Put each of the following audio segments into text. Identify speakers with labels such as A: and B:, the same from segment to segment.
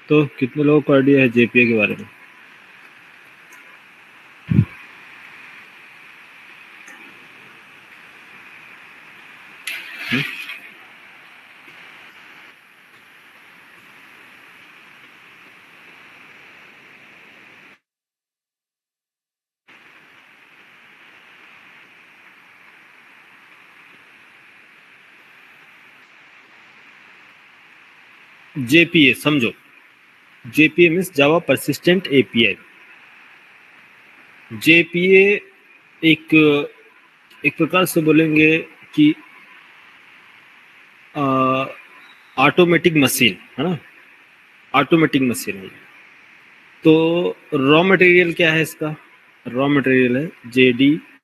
A: तो कितने लोगों को आइडिया है जेपीए के बारे में? जेपीए समझो, जेपीए मीन्स जावा परसिस्टेंट एपीआई। जेपीए एक एक प्रकार से बोलेंगे कि ऑटोमेटिक मशीन है ना, ऑटोमेटिक मशीन है। तो रॉ मटेरियल क्या है इसका? रॉ मटेरियल है जेडीबीसी।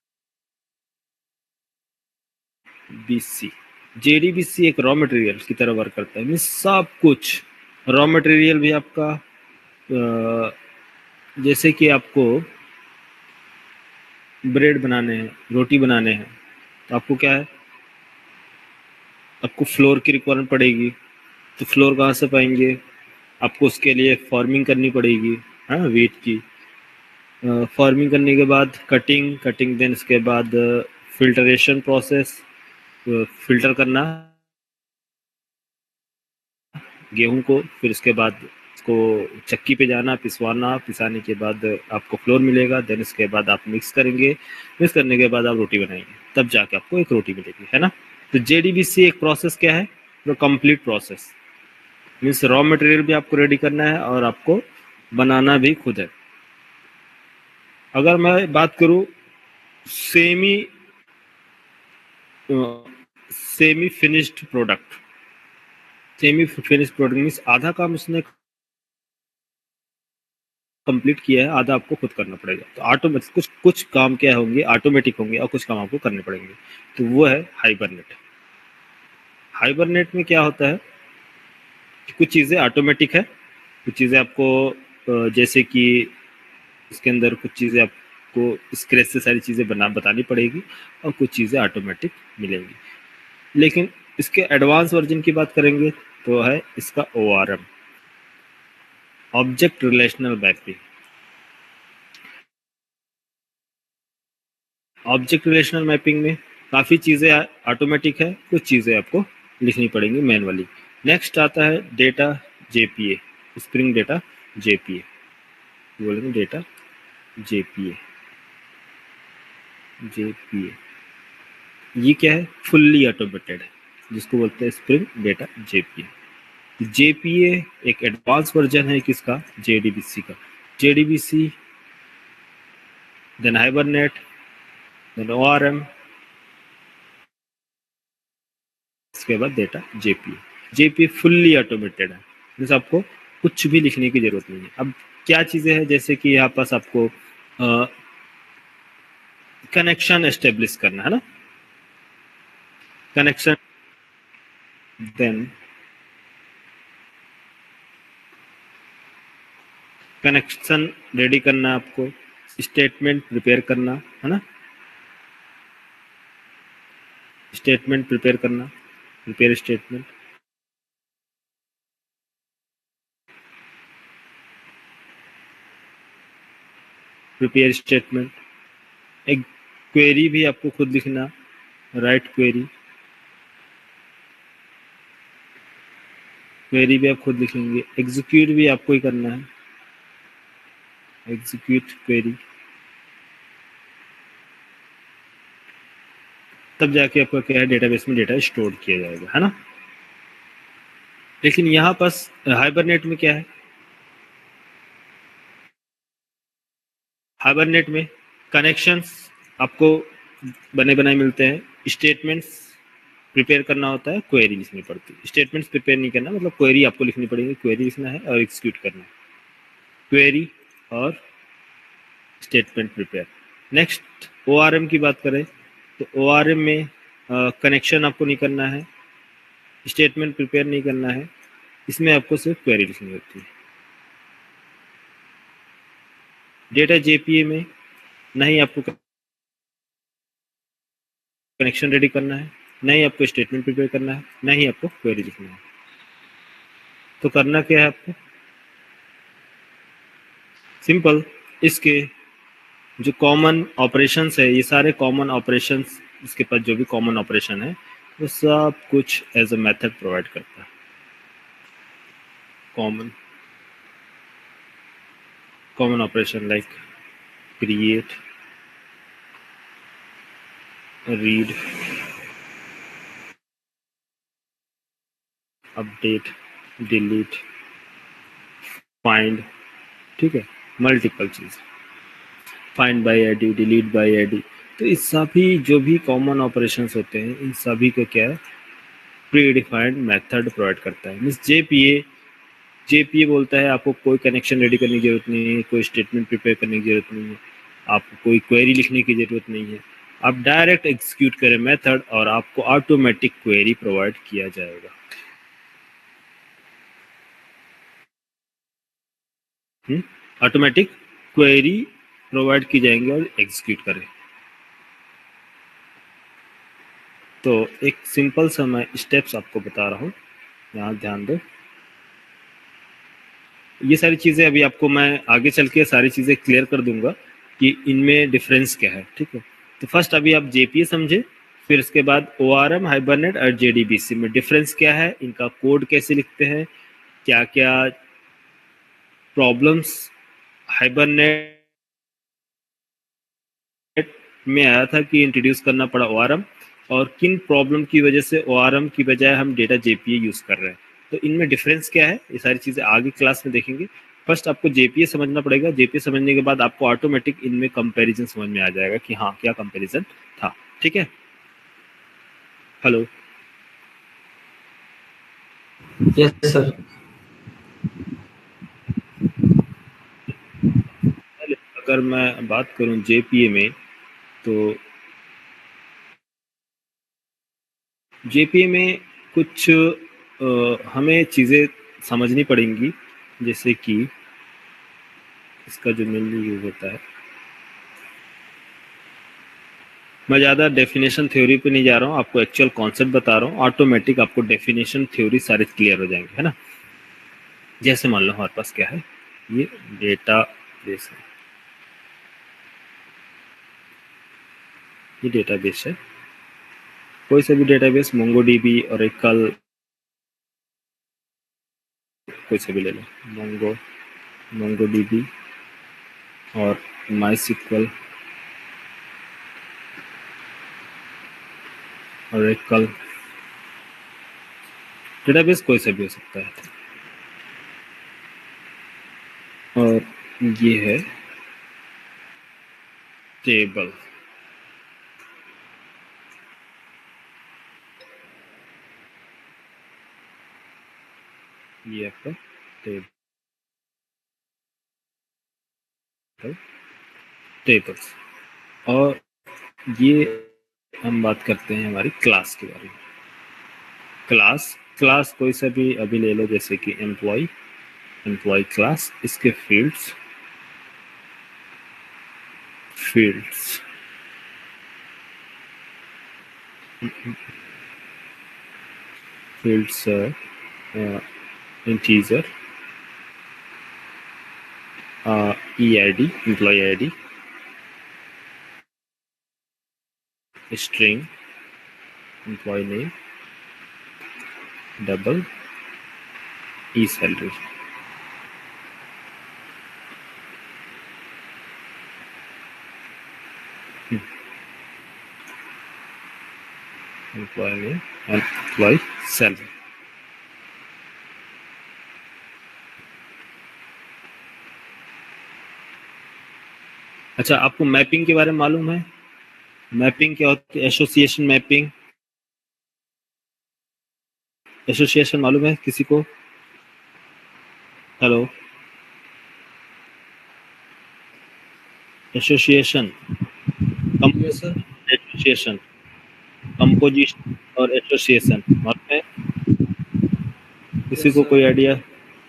A: जेडीबीसी एक रॉ मटेरियल की तरह वर्क करता है, मीन्स सब कुछ रॉ मटेरियल भी आपका जैसे कि आपको ब्रेड बनाने हैं, रोटी बनाने हैं, तो आपको क्या है, आपको फ्लोर की रिक्वायरमेंट पड़ेगी। तो फ्लोर कहाँ से पाएंगे? आपको उसके लिए फार्मिंग करनी पड़ेगी, हाँ, वीट की। फार्मिंग करने के बाद कटिंग देन उसके बाद फिल्टरेशन प्रोसेस, फिल्टर करना गेहूं को, फिर उसके बाद उसको चक्की पे जाना, पिसवाना, पिसाने के बाद आपको फ्लोर मिलेगा। देन उसके बाद आप मिक्स करेंगे, मिक्स करने के बाद आप रोटी बनाएंगे, तब जाके आपको एक रोटी मिलेगी, है ना। तो जेडीबीसी एक प्रोसेस क्या है, जो complete process means raw material भी आपको रेडी करना है और आपको बनाना भी खुद है। अगर मैं बात करूं semi semi finished product, semi finished product means आधा काम उसने कंप्लीट किया है, आधा आपको खुद करना पड़ेगा। तो ऑटोमेटिक कुछ कुछ काम क्या होंगे, ऑटोमेटिक होंगे, और कुछ काम आपको करने पड़ेंगे। तो वो है हाइबरनेट। हाइबरनेट में क्या होता है, कुछ चीज़ें ऑटोमेटिक है, कुछ चीज़ें आपको जैसे कि इसके अंदर कुछ चीज़ें आपको स्क्रैच से सारी चीज़ें बतानी पड़ेगी, और कुछ चीज़ें ऑटोमेटिक मिलेंगी। लेकिन इसके एडवांस वर्जन की बात करेंगे तो है इसका ORM, object relational mapping. Object relational mapping में काफ़ी चीज़ें ऑटोमेटिक है, कुछ चीज़ें आपको लिखनी पड़ेंगी मैनुअली। नेक्स्ट आता है data JPA, Spring data JPA, बोलेंगे डेटा जेपीए। जेपीए ये क्या है, फुल्ली ऑटोमेटेड है, जिसको बोलते हैं स्प्रिंग डेटा जेपीए। जेपीए एक एडवांस वर्जन है किसका, जेडीबीसी का। JDBC then Hibernate then ORM, इसके बाद data JPA. JPA fully automated है, जैसे आपको कुछ भी लिखने की जरूरत नहीं है। अब क्या चीजें हैं, जैसे कि यहाँ पास आपको कनेक्शन एस्टेब्लिश करना है ना, कनेक्शन, देन कनेक्शन रेडी करना, आपको स्टेटमेंट प्रिपेयर करना है ना, स्टेटमेंट प्रिपेयर करना, प्रिपेयर स्टेटमेंट, प्रिपेयर स्टेटमेंट। एक क्वेरी भी आपको खुद लिखना, राइट क्वेरी, क्वेरी भी आप खुद लिखेंगे। एग्जीक्यूट भी आपको ही करना है, एग्जीक्यूट क्वेरी, तब जाके आपका क्या है, डेटाबेस में डेटा स्टोर किया जाएगा, है ना। लेकिन यहाँ पास हाइबरनेट में क्या है, हाइबरनेट में कनेक्शंस आपको बने बनाए मिलते हैं, स्टेटमेंट्स प्रिपेयर करना होता है, क्वेरी लिखनी पड़ती है। स्टेटमेंट्स प्रिपेयर नहीं करना, मतलब क्वेरी आपको लिखनी पड़ेगी, क्वेरी लिखना है और एग्जीक्यूट करना है, क्वेरी और स्टेटमेंट प्रिपेयर। नेक्स्ट ORM की बात करें तो ORM में कनेक्शन आपको नहीं करना है, स्टेटमेंट प्रिपेयर नहीं करना है, इसमें आपको सिर्फ क्वेरी लिखनी होती है। डेटा जेपीए में नहीं आपको कनेक्शन रेडी करना है, नहीं आपको स्टेटमेंट प्रिपेयर करना है, नहीं आपको क्वेरी लिखना है। तो करना क्या है आपको, सिंपल। इसके जो कॉमन ऑपरेशंस है, ये सारे कॉमन ऑपरेशंस, इसके पास जो भी कॉमन ऑपरेशन है वो सब कुछ एज अ मेथड प्रोवाइड करता है। Common operation like create, read, update, delete, find, ठीक है, मल्टीपल चीज, find by ID, delete bye ID. तो इस सभी जो भी कॉमन ऑपरेशंस होते हैं, इन सभी को क्या है, प्री डिफाइंड मेथड प्रोवाइड करता है। मीन्स जेपीए बोलता है आपको कोई कनेक्शन रेडी करने की जरूरत नहीं है, कोई स्टेटमेंट प्रिपेयर करने की जरूरत नहीं है, आपको कोई क्वेरी लिखने की जरूरत नहीं है, आप डायरेक्ट एग्जीक्यूट करें मेथड और आपको ऑटोमेटिक क्वेरी प्रोवाइड किया जाएगा। ऑटोमेटिक क्वेरी प्रोवाइड की जाएंगे और एग्जीक्यूट करें। तो एक सिंपल सा मैं स्टेप्स आपको बता रहा हूँ, यहाँ ध्यान दो। ये सारी चीज़ें अभी आपको मैं आगे चल के सारी चीज़ें क्लियर कर दूंगा कि इनमें डिफरेंस क्या है, ठीक है। तो फर्स्ट अभी आप जेपीए समझे, फिर उसके बाद ओआरएम, हाइबरनेट और जेडीबीसी में डिफरेंस क्या है, इनका कोड कैसे लिखते हैं, क्या क्या प्रॉब्लम्स हाइबरनेट में आया था कि इंट्रोड्यूस करना पड़ा ओआरएम, और किन प्रॉब्लम की वजह से ओआरएम की बजाय हम डेटा जेपीए यूज कर रहे हैं। तो इनमें डिफरेंस क्या है, ये सारी चीजें आगे क्लास में देखेंगे। फर्स्ट आपको जेपीए समझना पड़ेगा, जेपीए समझने के बाद आपको ऑटोमेटिक इनमें कंपैरिजन समझ में आ जाएगा कि हाँ क्या कंपैरिजन था, ठीक है। Hello,
B: yes sir.
A: अगर मैं बात करूं जेपीए में, तो जेपीए में कुछ हमें चीज़ें समझनी पड़ेंगी, जैसे कि इसका जो मेनली यूज होता है, मैं ज़्यादा डेफिनेशन थ्योरी पे नहीं जा रहा हूँ, आपको एक्चुअल कॉन्सेप्ट बता रहा हूँ। ऑटोमेटिक आपको डेफिनेशन थ्योरी सारे क्लियर हो जाएंगे, है ना। जैसे मान लो हमारे पास क्या है, ये डेटा बेस है, ये डेटा बेस है, कोई सा भी डेटा बेस, मोंगोडीबी, ओरेकल, कोई सा भी ले लो, मोंगोडीबी और माई ओरेकल, डेटाबेस कोई सा भी हो सकता है। और ये है टेबल, ये आपका टेबल्स। और ये हम बात करते हैं हमारी क्लास के बारे में। क्लास कोई सा भी अभी ले लो, जैसे कि एम्प्लॉय क्लास, इसके fields integer, EID employee ID, string employee name, double E salary. Employee name, employee salary. अच्छा, आपको मैपिंग के बारे में मालूम है? मैपिंग क्या होती है? एसोसिएशन मैपिंग, एसोसिएशन मालूम है किसी को? Hello, association,
B: yes sir.
A: Association, composition और एसोसिएशन मालूम है किसी
B: यस
A: को?
B: सर।
A: कोई आइडिया?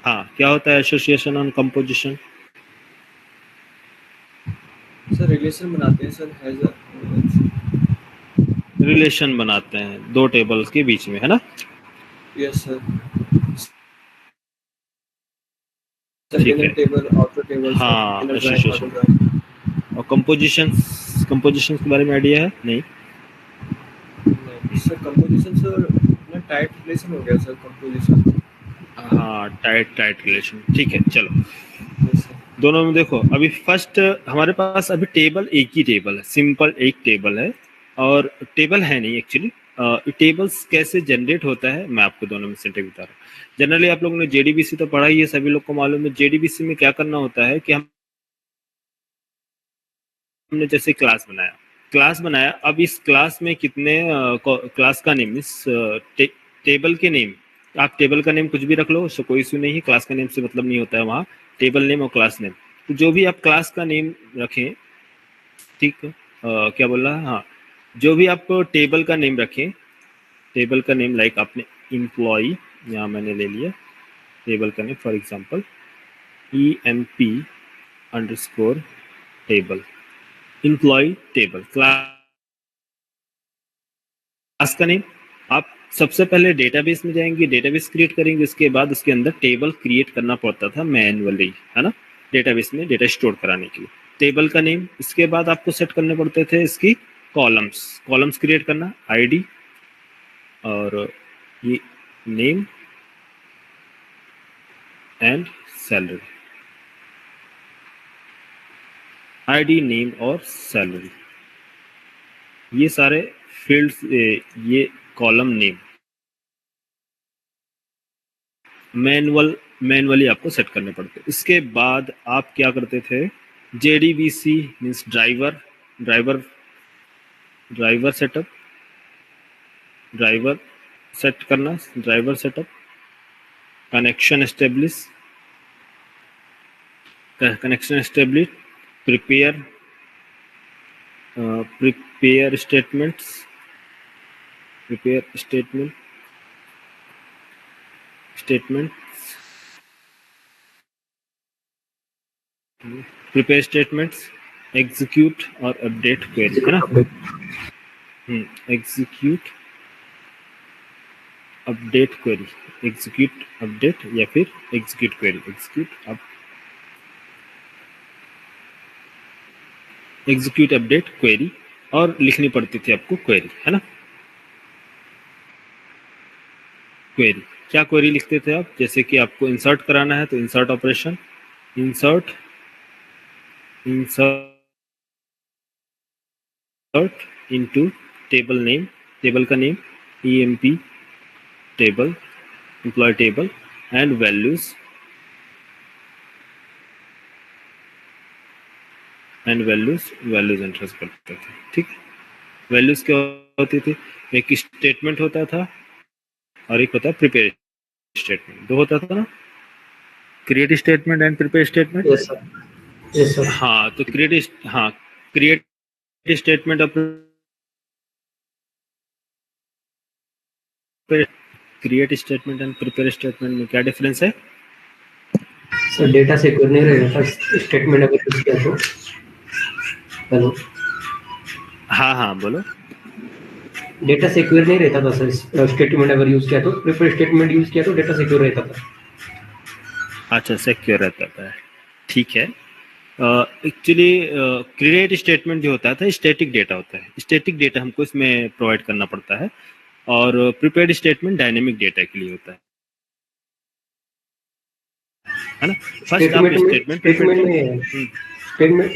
A: हाँ, क्या होता है एसोसिएशन और कंपोजिशन?
B: सर रिलेशन बनाते हैं सर, हैज अ।
A: रिलेशन बनाते हैं दो टेबल्स के बीच में, है ना।
B: Yes sir. सर
A: ठीक है।
B: इनर टेबल, आउटर टेबल,
A: हाँ,
B: inner join,
A: association.
B: Outer join.
A: और कंपोजिशन के बारे में आइडिया है? नहीं।
B: सर कंपोजिशन सर ना टाइट रिलेशन हो गया सर कंपोजिशन।
A: हाँ, टाइट रिलेशन, ठीक है। चलो
B: यस सर।
A: दोनों में देखो, अभी फर्स्ट हमारे पास अभी टेबल एक ही टेबल है, सिंपल एक टेबल है, और टेबल है नहीं एक्चुअली। टेबल्स कैसे जनरेट होता है मैं आपको दोनों में सिंटेक्स बता रहा हूँ। जनरली आप लोगों ने जेडीबीसी तो पढ़ा ही है, सभी लोग को मालूम है जेडीबीसी में क्या करना होता है कि हमने जैसे क्लास बनाया, अब इस क्लास में कितने क्लास का नेम, इस टेबल के नेम, आप टेबल का नेम कुछ भी रख लो, उससे कोई इशू नहीं है, क्लास का नेम से मतलब नहीं होता है वहाँ, टेबल नेम और क्लास नेम। तो जो भी आप क्लास का नेम रखें, ठीक है, क्या बोल रहा है, हाँ, जो भी आप टेबल का नेम रखें, टेबल का नेम लाइक आपने एम्प्लॉय, यहाँ मैंने ले लिया टेबल का name, for example EMP underscore table, employee table, class का नेम। आप सबसे पहले डेटाबेस में जाएंगे, डेटाबेस क्रिएट करेंगे, उसके बाद उसके अंदर टेबल क्रिएट करना पड़ता था मैनुअली, है ना, डेटाबेस में डेटा स्टोर कराने के लिए। टेबल का नेम, इसके बाद आपको सेट करने पड़ते थे इसकी कॉलम्स क्रिएट करना, आईडी और ये name and salary, ID, name और सैलरी, ये सारे फील्ड्स, ये कॉलम नेम मैनुअली आपको सेट करने पड़ते। इसके बाद आप क्या करते थे, जेडीबीसी मींस ड्राइवर सेट करना, driver setup, connection establish, prepare statement, execute और अपडेट क्वेरी, है ना, execute update query, execute update या फिर execute query, execute update query, और लिखनी पड़ती थी आपको क्वेरी, है ना। क्वेरी, क्या क्वेरी लिखते थे आप, जैसे कि आपको इंसर्ट कराना है तो insert operation, insert into table name, table का name EMP table, employee table and values enter करते थे, ठीक। वैल्यूज क्या होती थी, एक स्टेटमेंट होता था और एक होता है प्रिपेयर स्टेटमेंट, दो होता था ना, create statement and prepare statement.
B: Yes sir. Yes sir.
A: हाँ, तो क्रिएट स्टेटमेंट और create statement and prepare statement में क्या डिफरेंस है?
B: सर डेटा सिक्योर नहीं रहेगा स्टेटमेंट अगर यूज किया तो। हेलो,
A: हाँ बोलो।
B: डेटा सिक्योर नहीं रहता था सर स्टेटमेंट अगर यूज किया तो, प्रिपेयर स्टेटमेंट यूज किया तो डेटा सिक्योर रहता था।
A: अच्छा, सिक्योर रहता था, ठीक है। एक्चुअली क्रिएट स्टेटमेंट जो होता था स्टैटिक डेटा होता है, स्टैटिक डेटा हमको इसमें प्रोवाइड करना पड़ता है, और प्रिपेयर्ड स्टेटमेंट डायनेमिक डेटा के लिए होता है ना। फर्स्ट आप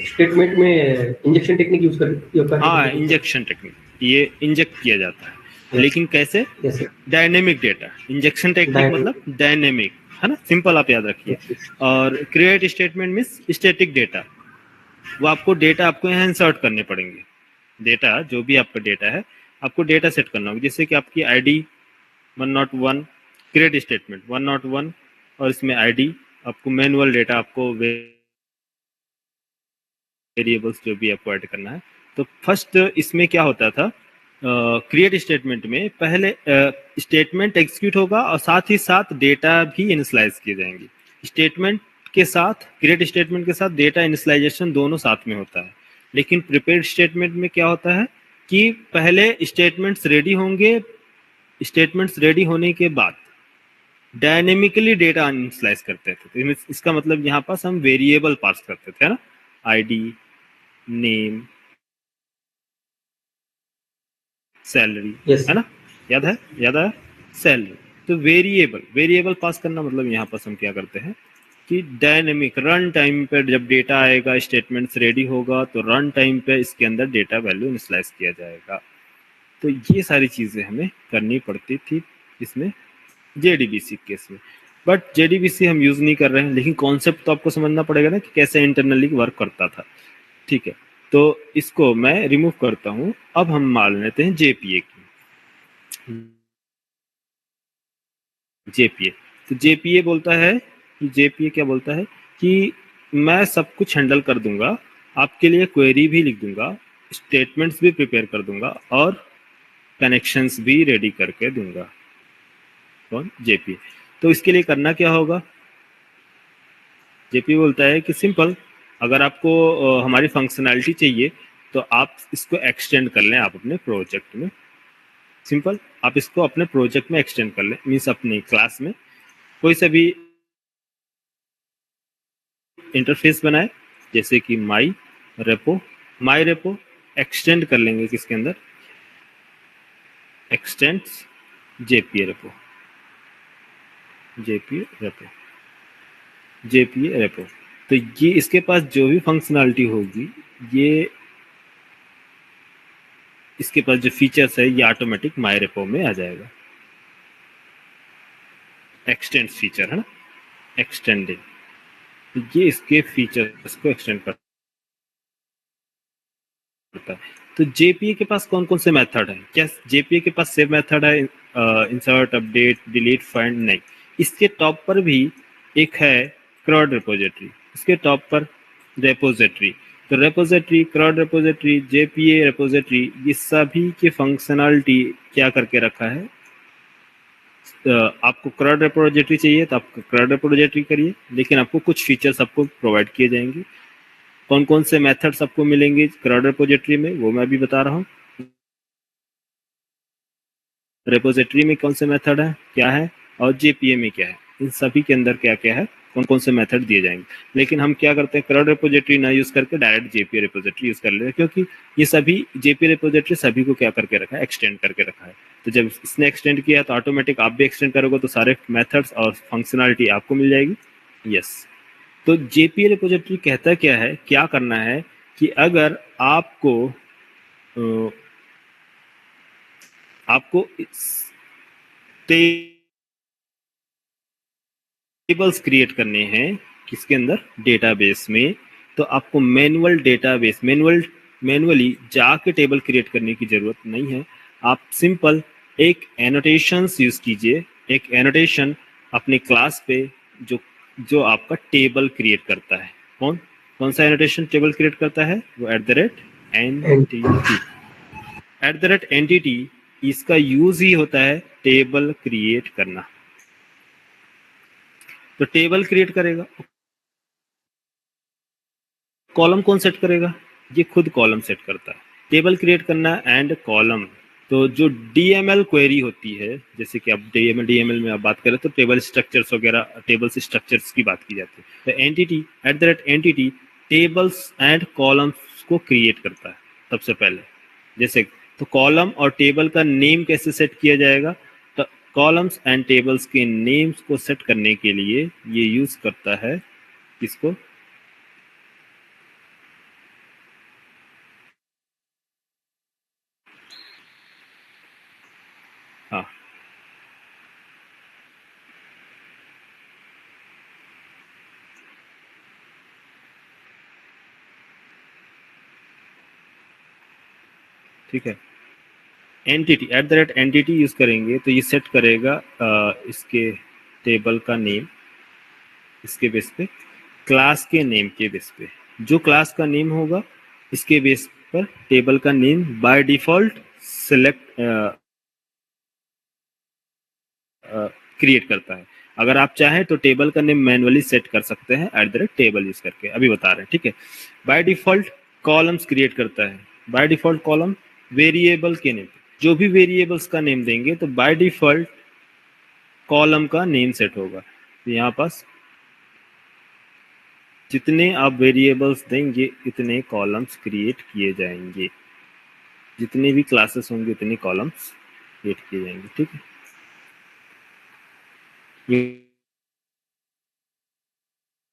B: स्टेटमेंट में इंजेक्शन टेक्निक यूज कर
A: हाँ, इंजेक्शन टेक्निक, ये इंजेक्ट किया जाता है, लेकिन कैसे, डायनेमिक डेटा, इंजेक्शन टेक्निक मतलब डायनेमिक, है ना, सिंपल आप याद रखिए। और create statement means static data, वो आपको डेटा आपको यहाँ इंसर्ट करने पड़ेंगे, डेटा जो भी आपका डेटा है आपको डेटा सेट करना होगा, जैसे कि आपकी आईडी 101, क्रिएट स्टेटमेंट 101, और इसमें आईडी आपको मैनुअल डेटा, आपको वेरिएबल्स जो भी आपको ऐड करना है। तो फर्स्ट इसमें क्या होता था, क्रिएट स्टेटमेंट में पहले स्टेटमेंट एग्जीक्यूट होगा और साथ ही साथ डेटा भी इनिशियलाइज किए जाएंगे, स्टेटमेंट के साथ, क्रिएट स्टेटमेंट के साथ डेटा इनिशियलाइजेशन दोनों साथ में होता है। लेकिन प्रिपेयर स्टेटमेंट में क्या होता है कि पहले स्टेटमेंट्स रेडी होंगे, स्टेटमेंट्स रेडी होने के बाद डायनेमिकली डेटा इनिशियलाइज करते थे। तो इसका मतलब यहाँ पास हम वेरिएबल पास करते थे, है ना, आईडी, नेम, सैलरी,
B: Yes.
A: है ना, याद है, याद आया, सैलरी। तो वेरिएबल पास करना मतलब यहाँ पास हम क्या करते हैं कि डायनेमिक रन टाइम पर जब डेटा आएगा, स्टेटमेंट्स रेडी होगा, तो रन टाइम पे इसके अंदर डेटा वैल्यू इनिशियलाइज किया जाएगा। तो ये सारी चीजें हमें करनी पड़ती थी इसमें जेडीबीसी केस में। बट जेडीबीसी हम यूज नहीं कर रहे हैं, लेकिन कॉन्सेप्ट तो आपको समझना पड़ेगा ना कि कैसे इंटरनली वर्क करता था। ठीक है, तो इसको मैं रिमूव करता हूं। अब हम मान लेते हैं जेपीए की। जेपीए, तो जेपीए बोलता है कि जेपीए क्या बोलता है कि मैं सब कुछ हैंडल कर दूंगा, आपके लिए क्वेरी भी लिख दूंगा, स्टेटमेंट्स भी प्रिपेयर कर दूंगा और कनेक्शंस भी रेडी करके दूंगा। कौन? जेपीए। तो इसके लिए करना क्या होगा? जेपी बोलता है कि सिंपल, अगर आपको हमारी फंक्शनैलिटी चाहिए तो आप इसको एक्सटेंड कर लें आप अपने प्रोजेक्ट में। सिंपल, आप इसको अपने प्रोजेक्ट में एक्सटेंड कर लें, मीन्स अपनी क्लास में कोई सा भी इंटरफेस बनाए, जैसे कि माई रेपो एक्सटेंड कर लेंगे किसके अंदर? X tends JPA repo, JPA repo. तो ये इसके पास जो भी फंक्शनैलिटी होगी, ये इसके पास जो फीचर्स है, ये ऑटोमेटिक माई रेपो में आ जाएगा। एक्सटेंड फीचर है ना, एक्सटेंडिंग, तो ये इसके फीचर्स को एक्सटेंड करता है। तो जेपीए के पास कौन कौन से मेथड है? क्या जेपीए के पास सेव मेथड है? Insert, update, delete, find? नहीं। इसके टॉप पर भी एक है क्रॉड रिपोजिटरी, इसके टॉप पर रेपोजिटरी। तो repository, crowd repository, JPA repository, ये सभी की फंक्शनैलिटी क्या करके रखा है? आपको क्रॉड रिपोजिटरी चाहिए तो आप क्रॉड रिपोजिटरी करिए, लेकिन आपको कुछ फीचर्स आपको प्रोवाइड किए जाएंगे। कौन कौन से मेथड्स आपको मिलेंगे क्रॉड रिपोजिटरी में, वो मैं अभी बता रहा हूँ। रिपोजिटरी में कौन से मेथड है, क्या है, और जेपीए में क्या है, इन सभी के अंदर क्या क्या है, कौन कौन से मेथड दिए जाएंगे। लेकिन हम क्या करते हैं, क्रॉड रिपोजिटरी ना यूज करके डायरेक्ट जेपीए रिपोजिटरी यूज कर लेते हैं, क्योंकि ये सभी जेपीए रिपोजिटरी सभी को क्या करके रखा है? एक्सटेंड करके रखा है। तो जब इसने एक्सटेंड किया तो ऑटोमेटिक आप भी एक्सटेंड करोगे, तो सारे मेथड्स और फंक्शनैलिटी आपको मिल जाएगी। यस। तो जेपीए रिपोजिटरी कहता क्या है, क्या करना है कि अगर आपको टेबल्स क्रिएट करने हैं किसके अंदर? डेटाबेस में। तो आपको मैनुअली जाके टेबल क्रिएट करने की जरूरत नहीं है। आप सिंपल एक एनोटेशंस यूज कीजिए, एक एनोटेशन अपने क्लास पे जो आपका टेबल क्रिएट करता है। कौन सा एनोटेशन टेबल क्रिएट करता है? वो @entity, इसका यूज ही होता है टेबल क्रिएट करना। तो टेबल क्रिएट करेगा, कॉलम कौन सेट करेगा? ये खुद कॉलम सेट करता है। टेबल क्रिएट करना एंड कॉलम। तो जो डीएमएल क्वेरी होती है, जैसे कि आप डीएमएल में आप बात करें तो टेबल स्ट्रक्चर्स वगैरह, टेबल्स स्ट्रक्चर्स की बात की जाती है। तो एंटिटी टेबल्स एंड कॉलम्स को क्रिएट करता है सबसे पहले। जैसे तो कॉलम और टेबल का नेम कैसे सेट किया जाएगा? तो कॉलम्स एंड टेबल्स के नेम्स को सेट करने के लिए ये यूज करता है किसको? हाँ, ठीक है। एंटिटी यूज करेंगे तो ये सेट करेगा इसके टेबल का नेम, इसके बेस पे, क्लास के नेम के बेस पे। जो क्लास का नेम होगा इसके बेस पर टेबल का name by default select create करता है। अगर आप चाहें तो टेबल का नेम मैनुअली सेट कर सकते हैं @table यूज करके, अभी बता रहे हैं, ठीक है। बाय डिफॉल्ट कॉलम्स क्रिएट करता है। बाय डिफॉल्ट कॉलम वेरिएबल के नेम, जो भी वेरिएबल्स का नेम देंगे तो बाय डिफॉल्ट कॉलम का नेम सेट होगा। तो यहाँ पास जितने आप वेरिएबल्स देंगे इतने कॉलम्स क्रिएट किए जाएंगे, जितने भी क्लासेस होंगे उतने कॉलम्स क्रिएट किए जाएंगे। ठीक है, ये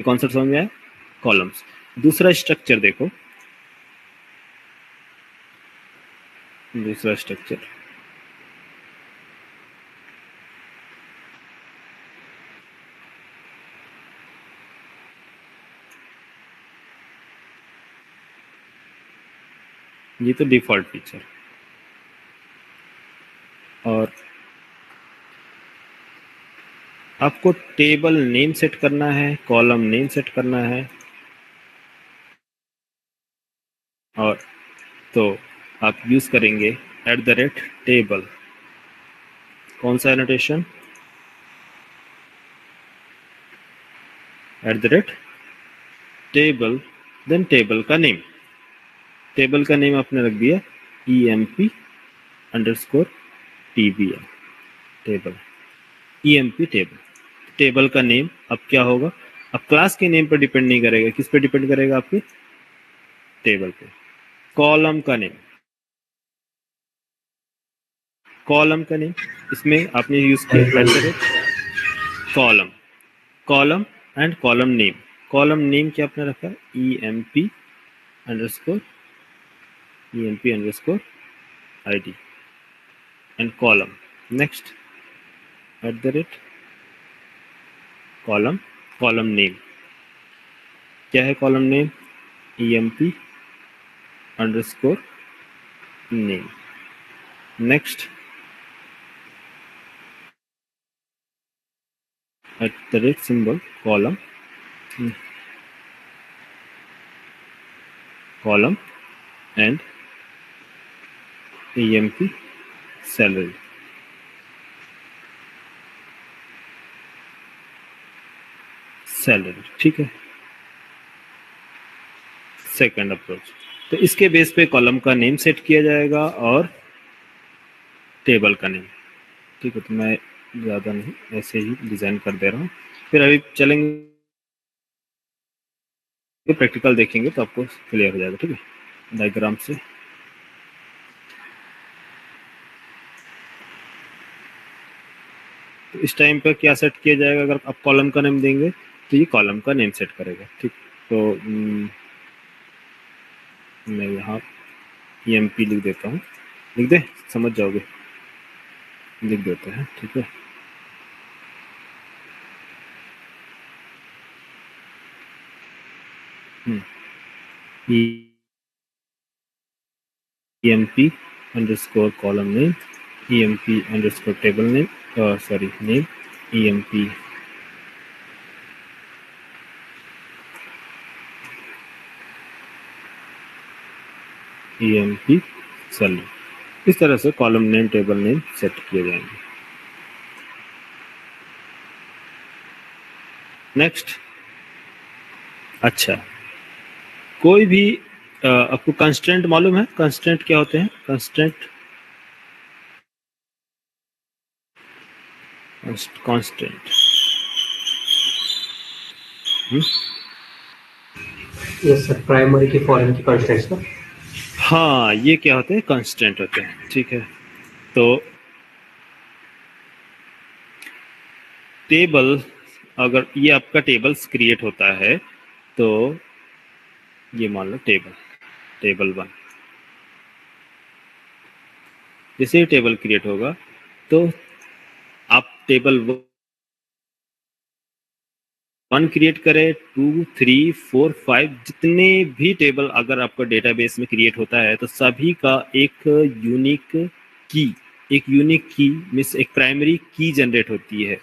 A: कॉन्सेप्ट समझ में आया, कॉलम्स। दूसरा स्ट्रक्चर देखो, दूसरा स्ट्रक्चर ये तो डिफॉल्ट फीचर। और आपको टेबल नेम सेट करना है, कॉलम नेम सेट करना है, और तो आप यूज करेंगे @table। कौन सा एनोटेशन? @table, देन टेबल का नेम। टेबल का नेम आपने रख दिया emp_tbl, table, emp table. Table का नेम अब क्या होगा? अब क्लास के नेम पर डिपेंड नहीं करेगा, किस पे डिपेंड करेगा? आपके टेबल पे। कॉलम का नेम, कॉलम का नेम इसमें आपने यूज किया column, column and column name. Column name क्या आपने रखा? emp_id and column. Next column, column name क्या है? Column name emp_name। Next symbol column, column and emp salary। Salary, ठीक है, सेकंड अप्रोच। तो इसके बेस पे कॉलम का नेम सेट किया जाएगा और टेबल का नेम। ठीक है, तो मैं ज़्यादा नहीं ऐसे ही डिज़ाइन कर दे रहा हूँ। फिर अभी चलेंगे प्रैक्टिकल देखेंगे तो आपको क्लियर हो जाएगा। ठीक है, डायग्राम से तो इस टाइम पर क्या सेट किया जाएगा? अगर आप कॉलम का नेम देंगे तो ये कॉलम का नेम सेट करेगा। ठीक, तो मैं यहाँ emp लिख देता हूँ, लिख दे, समझ जाओगे, लिख देते हैं। ठीक है, emp_column name, emp_table name, name, emp salary। इस तरह से column name, table name set किए जाएंगे। नेक्स्ट, अच्छा, कोई भी आपको कंस्ट्रेंट मालूम है? कंस्ट्रेंट क्या होते हैं? Constraint, constant,
B: yes sir, primary की फॉरेन की कंस्टेंट्स ना।
A: हाँ, ये क्या होते हैं? कंस्टेंट होते हैं। ठीक है, तो टेबल, अगर ये आपका टेबल्स क्रिएट होता है तो ये मान लो टेबल 1। जैसे ही टेबल क्रिएट होगा तो आप टेबल 1 क्रिएट करें, 2, 3, 4, 5, जितने भी टेबल अगर आपका डेटाबेस में क्रिएट होता है तो सभी का एक यूनिक की मीन्स एक प्राइमरी की जनरेट होती है।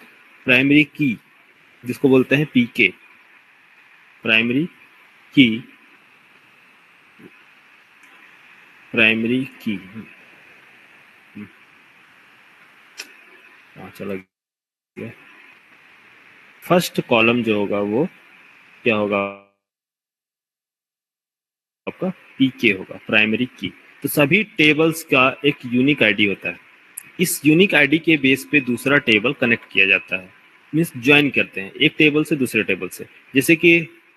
A: प्राइमरी की जिसको बोलते हैं पीके, प्राइमरी की, प्राइमरी की। चला गया। फर्स्ट कॉलम जो होगा वो क्या होगा? आपका पीके होगा, प्राइमरी की। तो सभी टेबल्स का एक यूनिक आईडी होता है। इस यूनिक आईडी के बेस पे दूसरा टेबल कनेक्ट किया जाता है, मीन्स ज्वाइन करते हैं एक टेबल से दूसरे टेबल से। जैसे कि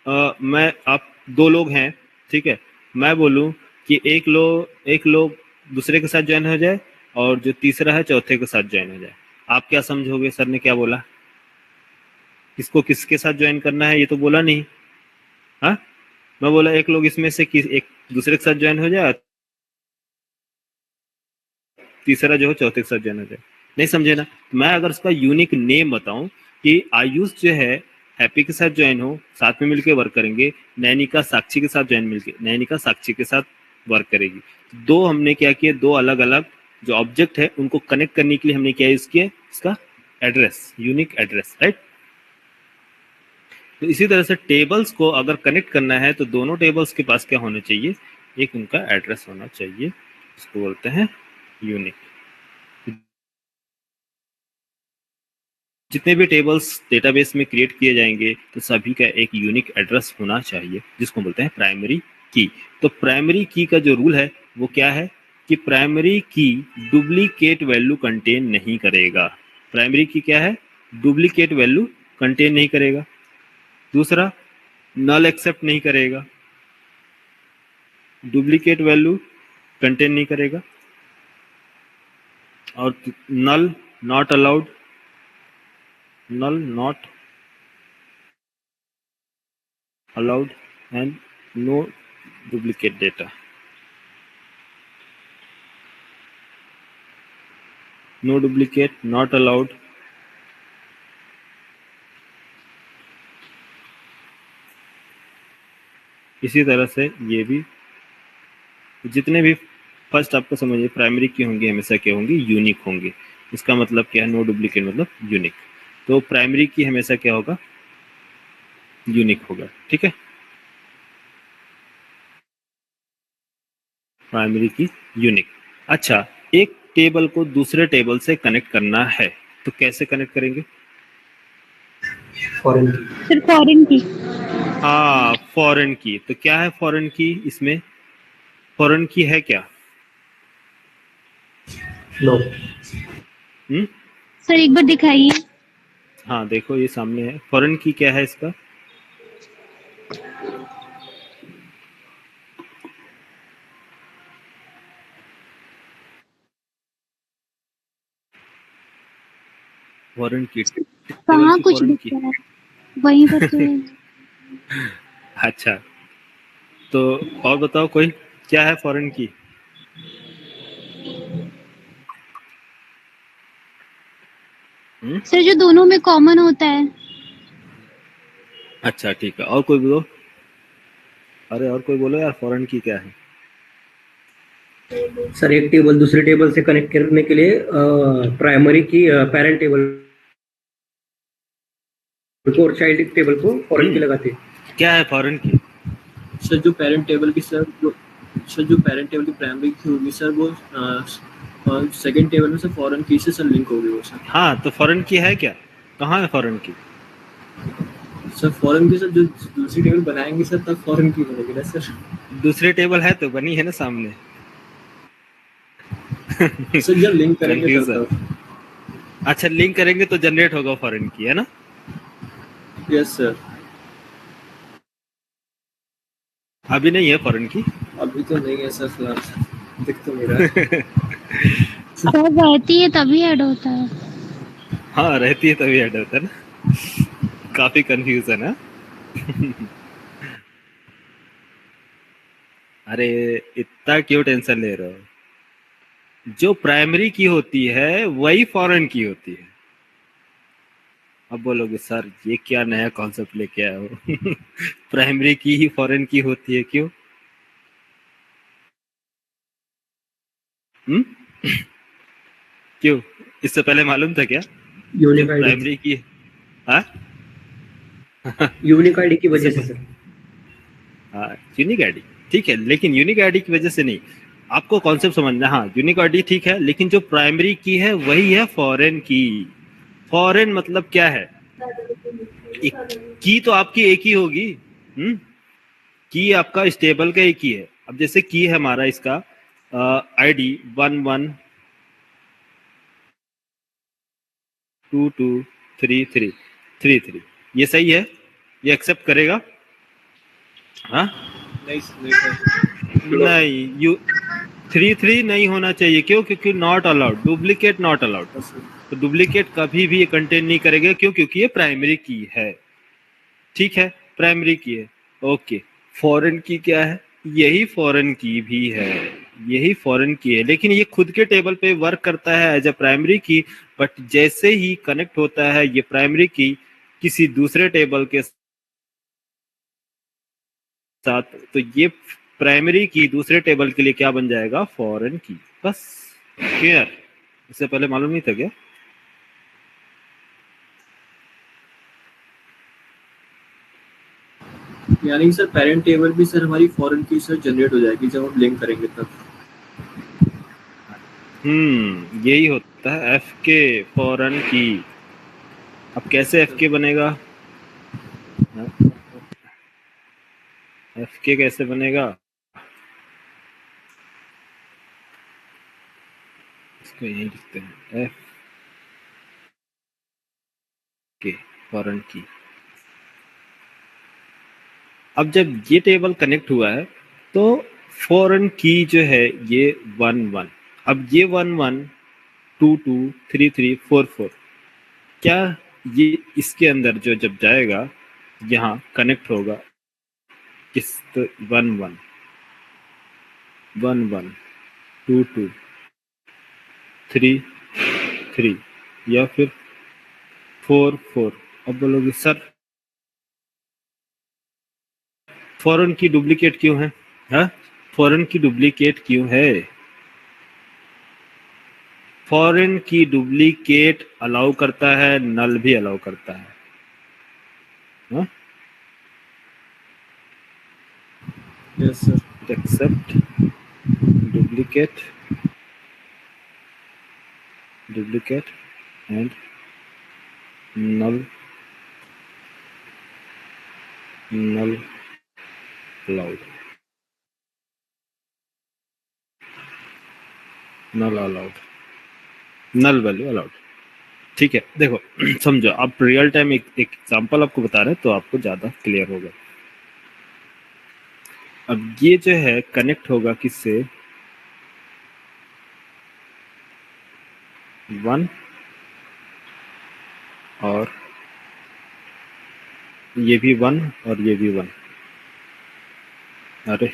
A: मैं आप दो लोग हैं, ठीक है, मैं बोलूं कि एक लोग दूसरे के साथ ज्वाइन हो जाए और जो तीसरा है चौथे के साथ ज्वाइन हो जाए, आप क्या समझोगे सर ने क्या बोला? किसको किसके साथ ज्वाइन करना है ये तो बोला नहीं। हाँ, मैं बोला एक लोग इसमें से एक दूसरे के साथ ज्वाइन हो जाए, तीसरा जो है चौथे के साथ ज्वाइन हो जाए। नहीं समझे ना? मैं अगर उसका यूनिक नेम बताऊं कि आयुष जो है हैप्पी के साथ ज्वाइन हो, साथ में मिलकर वर्क करेंगे, नैनिका साक्षी के साथ ज्वाइन मिलके नैनिका साक्षी के साथ वर्क करेगी। दो हमने क्या किया, दो अलग अलग जो ऑब्जेक्ट है उनको कनेक्ट करने के लिए हमने क्या यूज किया, इसका एड्रेस, यूनिक एड्रेस, राइट। तो इसी तरह से टेबल्स को अगर कनेक्ट करना है तो दोनों टेबल्स के पास क्या होना चाहिए, एक उनका एड्रेस होना चाहिए, इसको बोलते हैं यूनिक। जितने भी टेबल्स डेटाबेस में क्रिएट किए जाएंगे तो सभी का एक यूनिक एड्रेस होना चाहिए, जिसको बोलते हैं प्राइमरी की। तो प्राइमरी की का जो रूल है वो क्या है कि प्राइमरी की डुप्लीकेट वैल्यू कंटेन नहीं करेगा। प्राइमरी की क्या है, डुप्लीकेट वैल्यू कंटेन नहीं करेगा। दूसरा, नल एक्सेप्ट नहीं करेगा, डुप्लीकेट वैल्यू कंटेन नहीं करेगा। और null not allowed, null not allowed, and no duplicate data, no duplicate, not allowed। इसी तरह से ये भी जितने भी फर्स्ट आपको समझिए प्राइमरी की होंगी हमेशा क्या होंगी, यूनिक होंगे। इसका मतलब क्या है, नो डुप्लीकेट मतलब यूनिक। तो प्राइमरी की हमेशा क्या होगा, यूनिक होगा, ठीक है। प्राइमरी की यूनिक। अच्छा, एक टेबल को दूसरे टेबल से कनेक्ट करना है तो कैसे कनेक्ट करेंगे?
B: फॉरेन की।
C: सर फॉरेन की।
A: हाँ, फॉरेन की। तो क्या है फॉरेन की? इसमें फॉरेन की है क्या?
B: नो।
C: सर एक बार दिखाइए।
A: हाँ देखो ये सामने है, फॉरेन की क्या है इसका? फॉरेन की, टेबल
C: कहाँ
A: की
C: कुछ
A: फॉरेन
C: दिख
A: की।
C: रहा है वहीं पर तो है।
A: अच्छा, तो और बताओ कोई, क्या है फॉरेन की?
C: सर जो दोनों में कॉमन होता है।
A: अच्छा ठीक है, और कोई बोलो। अरे और कोई बोलो यार, फॉरेन की क्या है?
B: सर एक टेबल दूसरे टेबल से कनेक्ट करने के लिए प्राइमरी की पेरेंट टेबल को और चाइल्ड टेबल को फॉरेन की लगाते हैं।
A: क्या है फॉरेन की?
D: सर जो पेरेंट टेबल की जो पेरेंट टेबल की प्राइमरी की होगी सर वो सेकंड टेबल में से फॉरेन की से सर लिंक होगी वो सर।
A: हाँ, तो फॉरेन की है क्या, कहाँ है फॉरेन की?
D: सर फॉरेन की सर जो दूसरी टेबल बनाएंगे सर तब फॉरेन की बनेगी ना सर।
A: दूसरे टेबल है तो बनी है ना सामने।
D: सर जब लिंक करेंगे
A: Confusion।
D: तब।
A: अच्छा, लिंक करेंगे तो जनरेट होगा फॉरेन की, है ना?
D: Yes sir.
A: अभी नहीं है फॉरेन की।
D: अभी तो नहीं है सर फिलहाल, दिख तो नहीं रहा।
C: सर रहती है तभी ऐड होता है।
A: हाँ रहती है तभी ऐड होता है ना। काफी कंफ्यूजन है। अरे इतना क्यों टेंशन ले रहे हो? जो प्राइमरी की होती है वही फॉरेन की होती है। अब बोलोगे सर ये क्या नया कॉन्सेप्ट लेके आए हो? प्राइमरी की ही फॉरेन की होती है, क्यों? क्यों, इससे पहले मालूम था क्या जो
B: यूनिक आईडी,
A: प्राइमरी की? हाँ
B: यूनिक आईडी की वजह से सर।
A: हाँ, यूनिक आईडी ठीक है, लेकिन यूनिक आईडी की वजह से नहीं। आपको कॉन्सेप्ट समझना, हाँ यूनिक आईडी ठीक है, लेकिन जो प्राइमरी की है वही है फॉरेन की। फॉरेन मतलब क्या है, की तो आपकी एक ही होगी। की आपका स्टेबल का एक ही है। अब जैसे की है हमारा इसका आईडी 11 2 2 3 3 3 3, ये सही है? ये एक्सेप्ट करेगा? हाँ
D: नहीं सर।
A: नहीं, यू 3 3 नहीं होना चाहिए। क्यों? क्योंकि not allowed, duplicate not allowed. तो डुप्लीकेट कभी भी ये कंटेन नहीं करेगा। क्यों? क्योंकि ये प्राइमरी की है। ठीक है, प्राइमरी की है। ओके, फॉरेन की क्या है? यही फॉरेन की भी है, यही फॉरेन की है, लेकिन ये खुद के टेबल पे वर्क करता है एज अ प्राइमरी की। बट जैसे ही कनेक्ट होता है ये प्राइमरी की किसी दूसरे टेबल के साथ, तो ये प्राइमरी की दूसरे टेबल के लिए क्या बन जाएगा? फॉरेन की। बस, क्लियर? इससे पहले मालूम नहीं था क्या?
D: यानी सर पेरेंट टेबल भी सर हमारी फॉरेन की सर जनरेट हो जाएगी जब हम लिंक करेंगे तब।
A: यही होता है एफ के फॉरेन की। अब कैसे एफ के बनेगा? एफ के कैसे बनेगा? इसको यही लिखते हैं, एफ के फॉरेन की। अब जब ये टेबल कनेक्ट हुआ है तो फॉरेन की जो है ये 1 1, अब ये 1 1 2 2 3 3 4 4, क्या ये इसके अंदर जो जब जाएगा यहाँ कनेक्ट होगा किस? तो 1 1 1 1 2 2 3 3 या फिर 4 4। अब बोलोगे सर फॉरेन की डुप्लीकेट क्यों है? हाँ, फॉरेन की डुप्लीकेट क्यों है? फॉरेन की डुप्लीकेट अलाउ करता है, नल भी अलाउ करता है। हाँ?
D: Yes sir.
A: Except duplicate and null allowed, null allowed, null value allowed. ठीक है, देखो समझो, आप रियल टाइम एक एग्जांपल आपको बता रहे हैं तो आपको ज्यादा क्लियर होगा। अब ये जो है कनेक्ट होगा किससे? 1 और ये भी 1 और ये भी 1। अरे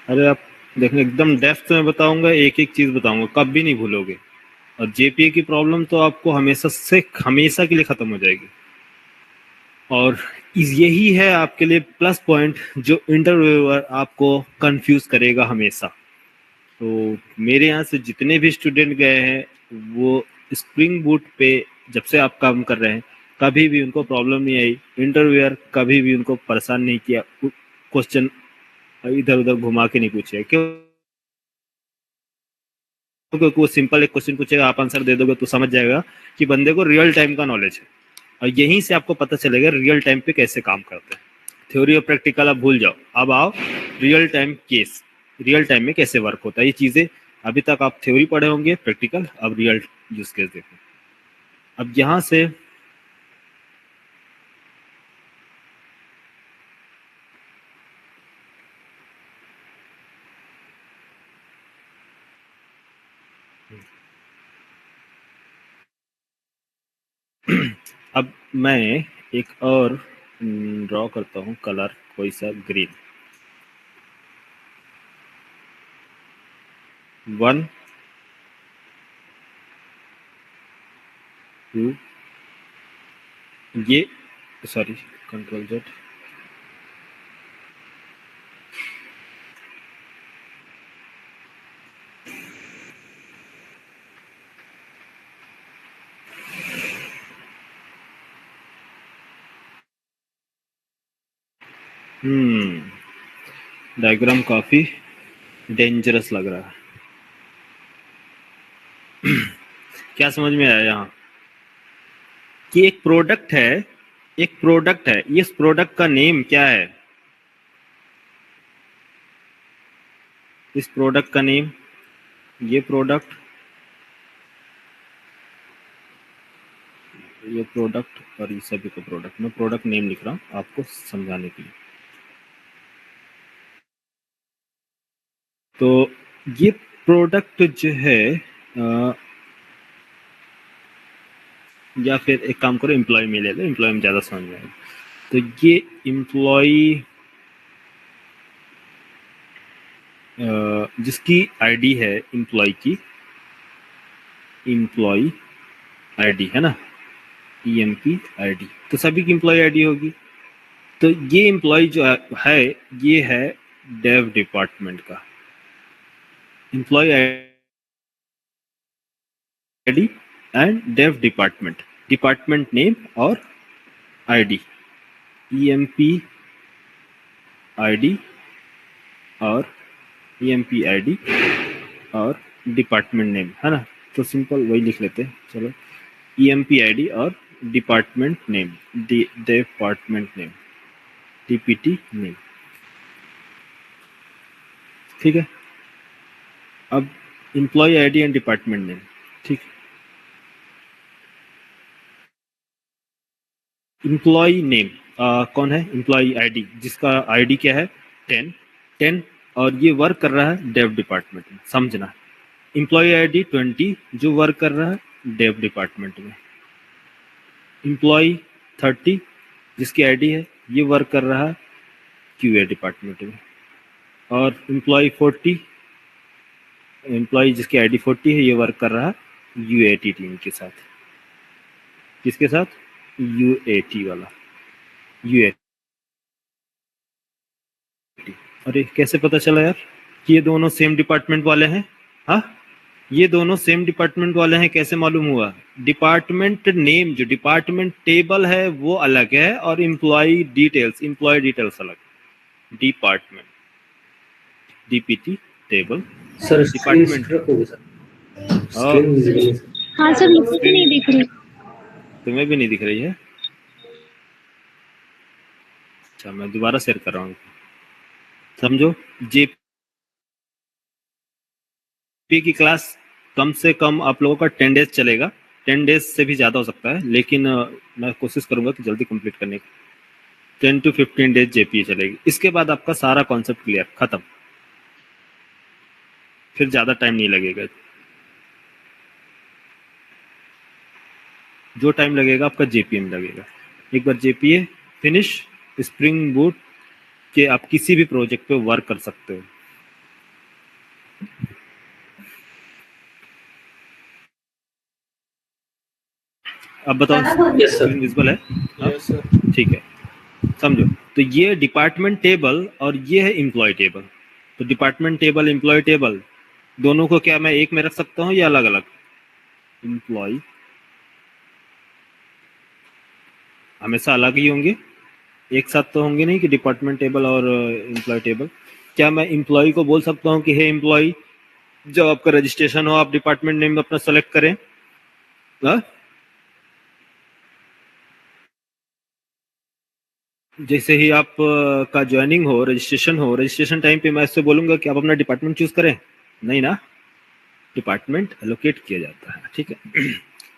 A: अरे आप देखो, एकदम डेप्थ में बताऊंगा, एक एक चीज बताऊंगा, कभी नहीं भूलोगे। और जेपीए की प्रॉब्लम तो आपको हमेशा के लिए खत्म हो जाएगी। और यही है आपके लिए प्लस पॉइंट जो इंटरव्यूअर आपको कंफ्यूज करेगा हमेशा। तो मेरे यहाँ से जितने भी स्टूडेंट गए हैं वो स्प्रिंग बूट पे जब से आप काम कर रहे हैं कभी भी उनको प्रॉब्लम नहीं आई। इंटरव्यूअर कभी भी उनको परेशान नहीं किया, क्वेश्चन इधर उधर घुमा के नहीं पूछे। क्यों? क्योंकि वो सिंपल एक क्वेश्चन पूछेगा, आप आंसर दे दोगे तो समझ जाएगा कि बंदे को रियल टाइम का नॉलेज है। और यहीं से आपको पता चलेगा रियल टाइम पे कैसे काम करते हैं। थ्योरी और प्रैक्टिकल आप भूल जाओ, अब आओ real time case, real time में कैसे वर्क होता है। ये चीजें अभी तक आप थ्योरी पढ़े होंगे, प्रैक्टिकल, अब रियल यूज केस देखो। अब यहां से अब मैं एक और ड्रॉ करता हूं कलर, कोई सा ग्रीन। 1 2, ये सॉरी कंट्रोल जेड, डायग्राम काफी डेंजरस लग रहा है। क्या समझ में आया यहाँ? कि एक प्रोडक्ट है, एक प्रोडक्ट है, इस प्रोडक्ट का नेम क्या है? इस प्रोडक्ट का नेम, ये प्रोडक्ट, ये प्रोडक्ट और ये सभी का प्रोडक्ट। मैं प्रोडक्ट नेम लिख रहा हूँ आपको समझाने के लिए। तो ये प्रोडक्ट जो है या फिर एक काम करो एम्प्लॉय में ले लो, एम्प्लॉय में ज़्यादा समझ में आएगा। तो ये एम्प्लॉय जिसकी आईडी है एम्प्लॉय की, एम्प्लॉय आईडी है ना, EMP आईडी, तो सभी की एम्प्लॉय आईडी होगी। तो ये एम्प्लॉय जो है ये है डेव डिपार्टमेंट का employee ID and dev department, department name और आईडी, EMP आईडी और EMP आईडी और डिपार्टमेंट नेम, है ना। तो सिंपल वही लिख लेते हैं, चलो EMP आईडी और department name, department name, DPT name, ठीक है। अब employee ID and department name, ठीक है। एम्प्लॉय नेम कौन है, एम्प्लॉय आईडी जिसका आईडी क्या है 10 और ये वर्क कर रहा है डेव डिपार्टमेंट में, समझना। एम्प्लॉय आईडी 20 जो वर्क कर रहा है डेव डिपार्टमेंट में। एम्प्लॉय 30 जिसकी आईडी है ये वर्क कर रहा है QA डिपार्टमेंट में। और एम्प्लॉय 40, एम्प्लॉय जिसकी आईडी 40 है ये वर्क कर रहा है UAT टीम के साथ। किसके साथ, UAT वाला, UAT। अरे कैसे पता चला यार कि ये दोनों सेम डिपार्टमेंट वाले हैं? हाँ, ये दोनों सेम डिपार्टमेंट वाले हैं, कैसे मालूम हुआ? डिपार्टमेंट नेम जो डिपार्टमेंट टेबल है वो अलग है और एम्प्लॉय डिटेल्स अलग। Department DPT table
B: sir
A: department.
B: रखोगे सर, स्क्रीन विजिबल है सर।
C: हाँ सर, मुझे भी नहीं दिख रही।
A: तुम्हें भी नहीं दिख रही है? अच्छा मैं दोबारा शेयर कर रहा हूँ, समझो। JP की क्लास कम से कम आप लोगों का 10 डेज चलेगा, 10 डेज से भी ज़्यादा हो सकता है, लेकिन मैं कोशिश करूंगा कि जल्दी कंप्लीट करने की। 10 to 15 डेज JP चलेगी, इसके बाद आपका सारा कॉन्सेप्ट क्लियर, खत्म, फिर ज़्यादा टाइम नहीं लगेगा। जो टाइम लगेगा आपका JPA में लगेगा। एक बार JPA फिनिश, स्प्रिंग बूट के आप किसी भी प्रोजेक्ट पे वर्क कर सकते हो। अब बताओ
B: Yes, sir.
A: स्क्रीन विजिबल है?
D: Yes sir.
A: ठीक है, समझो। तो ये डिपार्टमेंट टेबल और ये है एम्प्लॉय टेबल। तो डिपार्टमेंट टेबल एम्प्लॉय टेबल दोनों को क्या मैं एक में रख सकता हूँ या अलग अलग? एम्प्लॉय हमेशा अलग ही होंगे, एक साथ तो होंगे नहीं कि डिपार्टमेंट टेबल और एम्प्लॉय टेबल। क्या मैं एम्प्लॉय को बोल सकता हूँ कि हे एम्प्लॉय, जब आपका रजिस्ट्रेशन हो आप डिपार्टमेंट नेम अपना सेलेक्ट करें? हा? जैसे ही आप का ज्वाइनिंग हो, रजिस्ट्रेशन हो, रजिस्ट्रेशन टाइम पे मैं इससे बोलूंगा कि आप अपना डिपार्टमेंट चूज करें? नहीं ना, डिपार्टमेंट एलोकेट किया जाता है, ठीक है।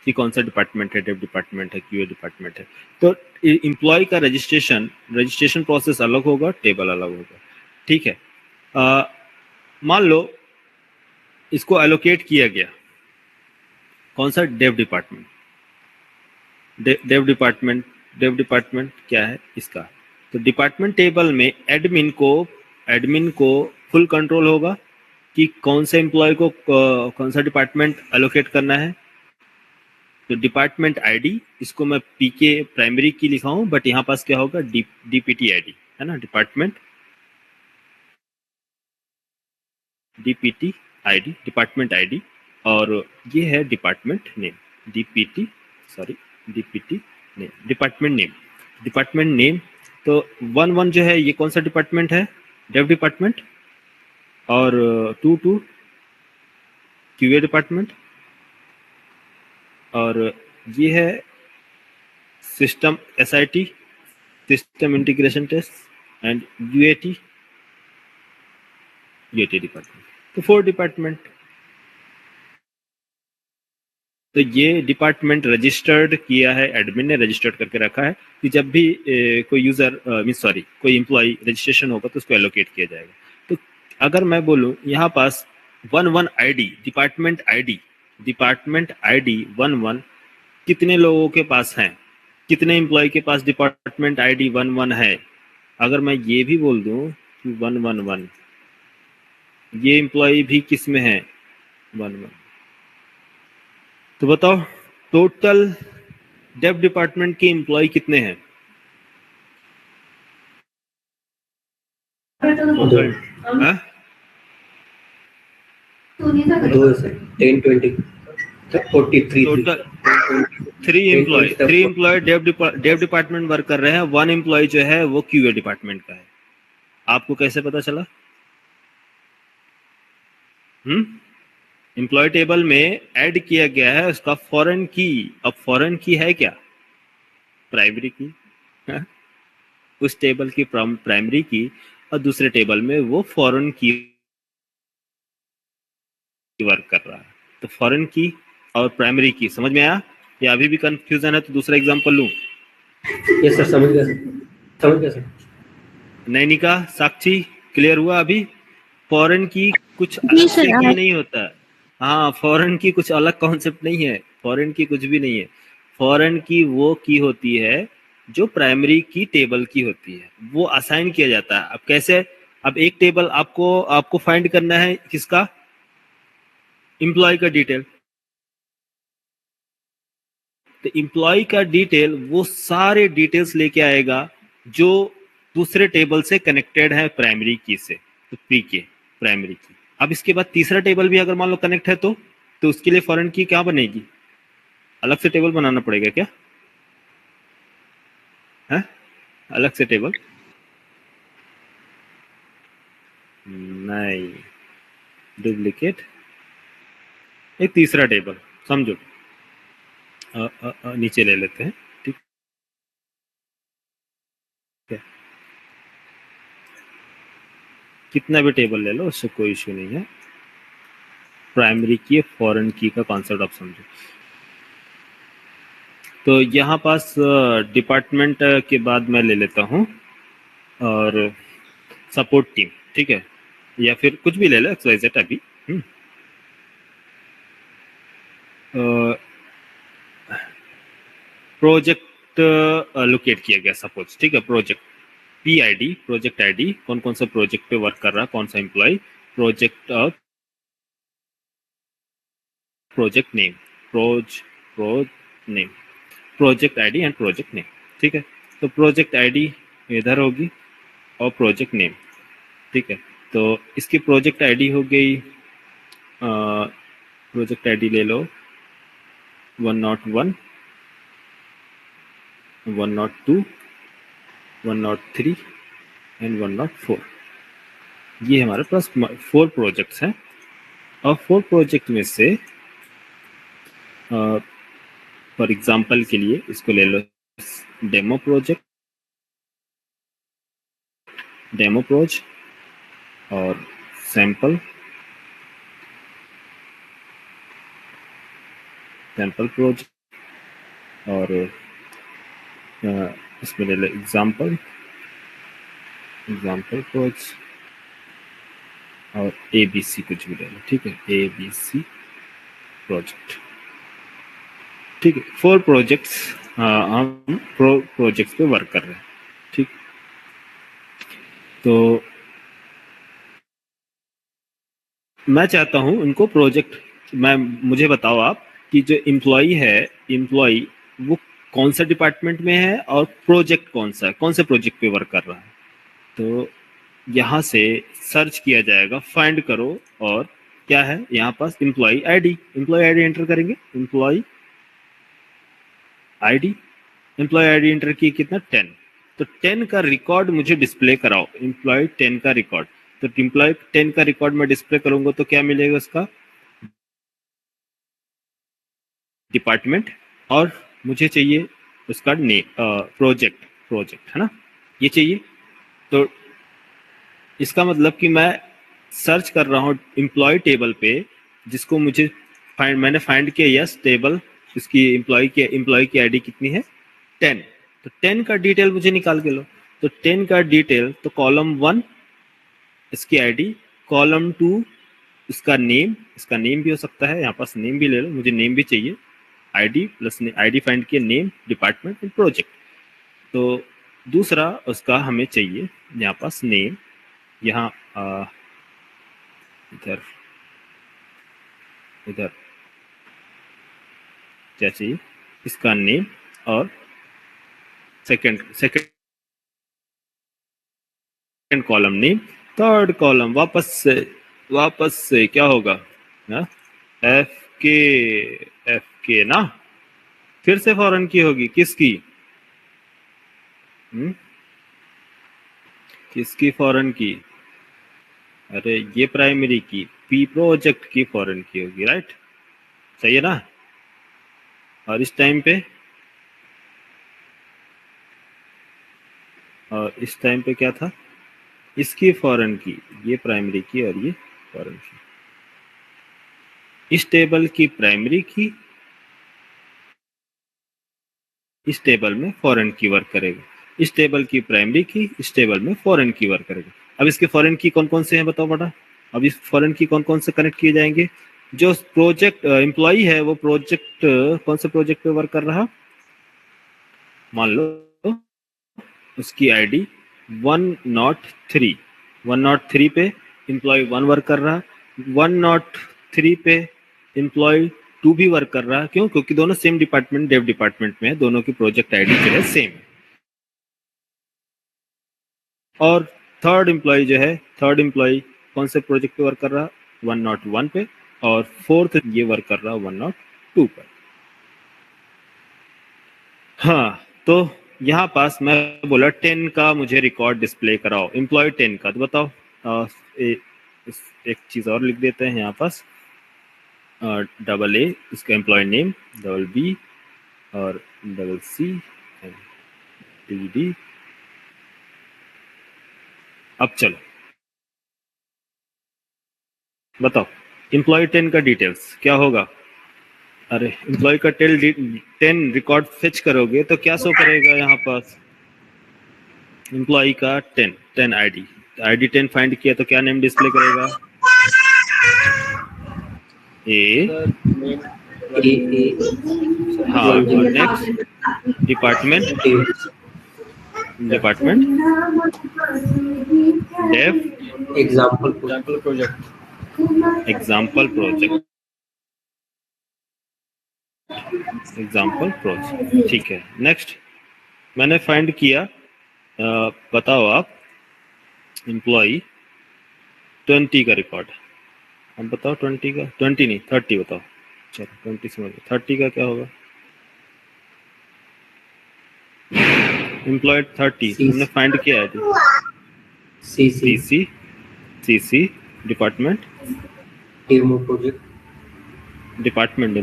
A: कि कौन सा डिपार्टमेंट है, डेव डिपार्टमेंट है, QA डिपार्टमेंट है। तो एम्प्लॉय का रजिस्ट्रेशन प्रोसेस अलग होगा, टेबल अलग होगा, ठीक है। मान लो इसको एलोकेट किया गया, कौन सा, डेव डिपार्टमेंट। डेव डिपार्टमेंट क्या है इसका? तो डिपार्टमेंट टेबल में एडमिन को फुल कंट्रोल होगा कि कौन से एम्प्लॉय को कौन सा डिपार्टमेंट एलोकेट करना है। तो डिपार्टमेंट आईडी, इसको मैं PK प्राइमरी की लिखा हूं, बट यहाँ पास क्या होगा, DPT आईडी है ना, DPT आईडी, डिपार्टमेंट आईडी, और ये है department name, DPT name, department name. तो 1 जो है ये कौन सा डिपार्टमेंट है, डेव डिपार्टमेंट, और 2 QA डिपार्टमेंट, और ये है system SIT, system integration test, and ये डिपार्टमेंट, तो 4 डिपार्टमेंट। तो ये डिपार्टमेंट रजिस्टर्ड किया है, एडमिन ने रजिस्टर्ड करके रखा है कि जब भी कोई यूजर कोई एम्प्लॉय रजिस्ट्रेशन होगा तो उसको एलोकेट किया जाएगा। तो अगर मैं बोलूं यहाँ पास 11 आईडी, डिपार्टमेंट आईडी 11 कितने लोगों के पास है, कितने एम्प्लॉय के पास डिपार्टमेंट आईडी 11 है। अगर मैं ये भी बोल दूं कि 111, ये एम्प्लॉय भी किस में है, 11, तो बताओ टोटल डेव डिपार्टमेंट के एम्प्लॉय कितने हैं?
B: दो
A: हाँ?
B: 10 20 43
A: total 3 employee dev department work कर रहे हैं, 1 एम्प्लॉय जो है वो क्यूए डिपार्टमेंट का है। आपको कैसे पता चला? एम्प्लॉय टेबल में ऐड किया गया है उसका फॉरेन की। अब फॉरेन की है क्या? प्राइमरी की। उस टेबल की प्राइमरी की और दूसरे टेबल में वो फॉरेन की वर्क कर रहा है। तो फॉरेन की और प्राइमरी की समझ में आया या अभी भी कंफ्यूजन है? तो दूसरा एग्जांपल लूं?
B: यस सर, समझ गया सर।
A: नैनिका, साक्षी, क्लियर हुआ अभी? फॉरेन की कुछ
C: जी
A: अलग
C: सर,
A: से की नहीं होता है। हाँ, फॉरेन की कुछ अलग कॉन्सेप्ट नहीं है, फॉरेन की कुछ भी नहीं है। फॉरेन की वो की होती है जो प्राइमरी की टेबल की होती है, वो असाइन किया जाता है। अब कैसे? अब एक टेबल आपको फाइंड करना है किसका? एम्प्लॉय का डिटेल। तो एम्प्लॉय का डिटेल वो सारे डिटेल्स लेके आएगा जो दूसरे टेबल से कनेक्टेड है प्राइमरी की से, तो पी के प्राइमरी की। अब इसके बाद तीसरा टेबल भी अगर मान लो कनेक्ट है तो उसके लिए फॉरेन की क्या बनेगी? अलग से टेबल बनाना पड़ेगा क्या है? अलग से टेबल नहीं, डुप्लीकेट एक तीसरा टेबल समझो नीचे ले लेते हैं, ठीक है? कितना भी टेबल ले लो उससे कोई इश्यू नहीं है। प्राइमरी की फॉरेन की का कॉन्सेप्ट आप समझो। तो यहाँ पास डिपार्टमेंट के बाद मैं ले लेता हूँ और सपोर्ट टीम, ठीक है? या फिर कुछ भी ले लो, XYZ अभी। प्रोजेक्ट लोकेट किया गया सपोज, ठीक है? प्रोजेक्ट PID, प्रोजेक्ट ID, कौन कौन सा प्रोजेक्ट पे वर्क कर रहा है, कौन सा employee, project project name, name, project ID and project name, ठीक है? तो प्रोजेक्ट ID इधर होगी और प्रोजेक्ट नेम, ठीक है? तो इसकी प्रोजेक्ट ID हो गई, प्रोजेक्ट ID ले लो 101, 102, 103 एंड 104। ये हमारे पास 4 प्रोजेक्ट्स हैं और 4 प्रोजेक्ट में से फॉर एग्जांपल के लिए इसको ले लो डेमो प्रोज और सैंपल प्रोज और इसमें ले लो एग्जांपल प्रोज और ABC कुछ भी ले लो, ठीक है? ABC प्रोजेक्ट, ठीक है? 4 प्रोजेक्ट्स हम प्रोजेक्ट्स पे वर्क कर रहे हैं, ठीक? तो मैं चाहता हूं उनको प्रोजेक्ट मुझे बताओ आप कि जो एम्प्लॉय वो कौन सा डिपार्टमेंट में है और प्रोजेक्ट कौन से प्रोजेक्ट पे वर्क कर रहा है। तो यहाँ से सर्च किया जाएगा, फाइंड करो, और क्या है यहाँ पास? एम्प्लॉय आईडी एंटर करेंगे। एम्प्लॉय आईडी एंटर किए, कितना? 10। तो 10 का रिकॉर्ड मुझे डिस्प्ले कराओ, एम्प्लॉय 10 का रिकॉर्ड। तो एम्प्लॉय 10 का रिकॉर्ड मैं डिस्प्ले करूंगा तो क्या मिलेगा? उसका डिपार्टमेंट, और मुझे चाहिए उसका प्रोजेक्ट है ना, ये चाहिए। तो इसका मतलब कि मैं सर्च कर रहा हूँ एम्प्लॉय टेबल पे, जिसको मुझे मैंने फाइंड किया, यस टेबल, इसकी एम्प्लॉय की आईडी कितनी है 10, तो 10 का डिटेल मुझे निकाल के लो। तो 10 का डिटेल, तो कॉलम 1 इसकी आईडी, कॉलम 2 इसका नेम भी हो सकता है, यहाँ पास नेम भी ले लो, मुझे नेम भी चाहिए, आईडी प्लस आईडी फाइंड किया, नेम, डिपार्टमेंट एंड प्रोजेक्ट। तो दूसरा उसका हमें चाहिए यहाँ पास नेम, यहाँ इधर क्या चाहिए, इसका नेम, और second column name, third column वापस से क्या होगा ना, एफ के ना, फिर से फॉरेन की होगी, किसकी किसकी फॉरेन की, अरे ये प्राइमरी की, पी प्रोजेक्ट की फॉरेन की होगी, राइट, सही है ना। और इस टाइम पे क्या था, इसकी फॉरेन की, ये प्राइमरी की और ये फॉरेन की, इस टेबल की प्राइमरी की, इस टेबल में फॉरेन की वर्क करेगा, इस टेबल की प्राइमरी की, इस टेबल में फॉरेन की वर्क करेगा। अब इसके फॉरेन की कौन कौन से हैं बताओ बेटा, अब इस फॉरेन की कौन कौन से कनेक्ट किए जाएंगे, जो प्रोजेक्ट एम्प्लॉई है वो प्रोजेक्ट कौन से प्रोजेक्ट पे वर्क कर रहा, मान लो उसकी आईडी 103 पे एम्प्लॉय 1 वर्क कर रहा, 103 पे एम्प्लॉय 2 भी वर्क कर रहा है, क्यों, क्योंकि दोनों सेम डिपार्टमेंट, डेव डिपार्टमेंट में है, दोनों की प्रोजेक्ट आईडी जो है सेम है। और थर्ड एम्प्लॉय कौन से प्रोजेक्ट पे वर्क कर रहा, 101 पे, और फोर्थ ये वर्क कर रहा 102 पर। हाँ, तो यहाँ पास मैं बोला 10 का मुझे रिकॉर्ड डिस्प्ले कराओ, एम्प्लॉय 10 का, तो बताओ एक चीज और लिख देते हैं यहाँ पास, AA इसका एम्प्लॉय नेम, BB और CC DD। अब चलो बताओ एम्प्लॉय 10 का डिटेल्स क्या होगा, अरे एम्प्लॉय का 10 रिकॉर्ड फेच करोगे तो क्या शो करेगा यहाँ पास, एम्प्लॉय का 10 आईडी 10 फाइंड किया तो क्या नेम डिस्प्ले करेगा, ए, हाँ, और next department dev
B: example
A: project, ठीक है। नेक्स्ट मैंने फाइंड किया, बताओ आप एम्प्लॉय 20 का रिकॉर्ड, हम बताओ 20 का, 20 नहीं 30 बताओ, चलो 20 समझ, 30 का क्या होगा, एम्प्लॉय 30 हमने फाइंड किया है, CC department
B: demo project
A: department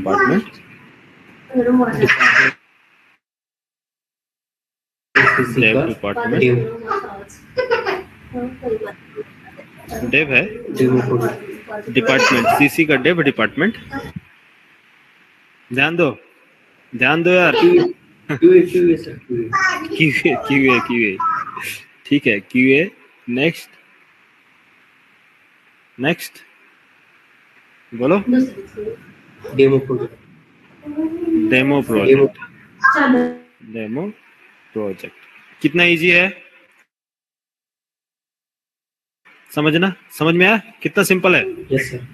A: dev है, डिपार्टमेंट CC का डेव डिपार्टमेंट, ध्यान दो यार, QA ठीक है, QA। नेक्स्ट बोलो,
B: डेमो
A: प्रोजेक्ट कितना इजी है, समझ में आया कितना सिंपल है।
B: Yes sir.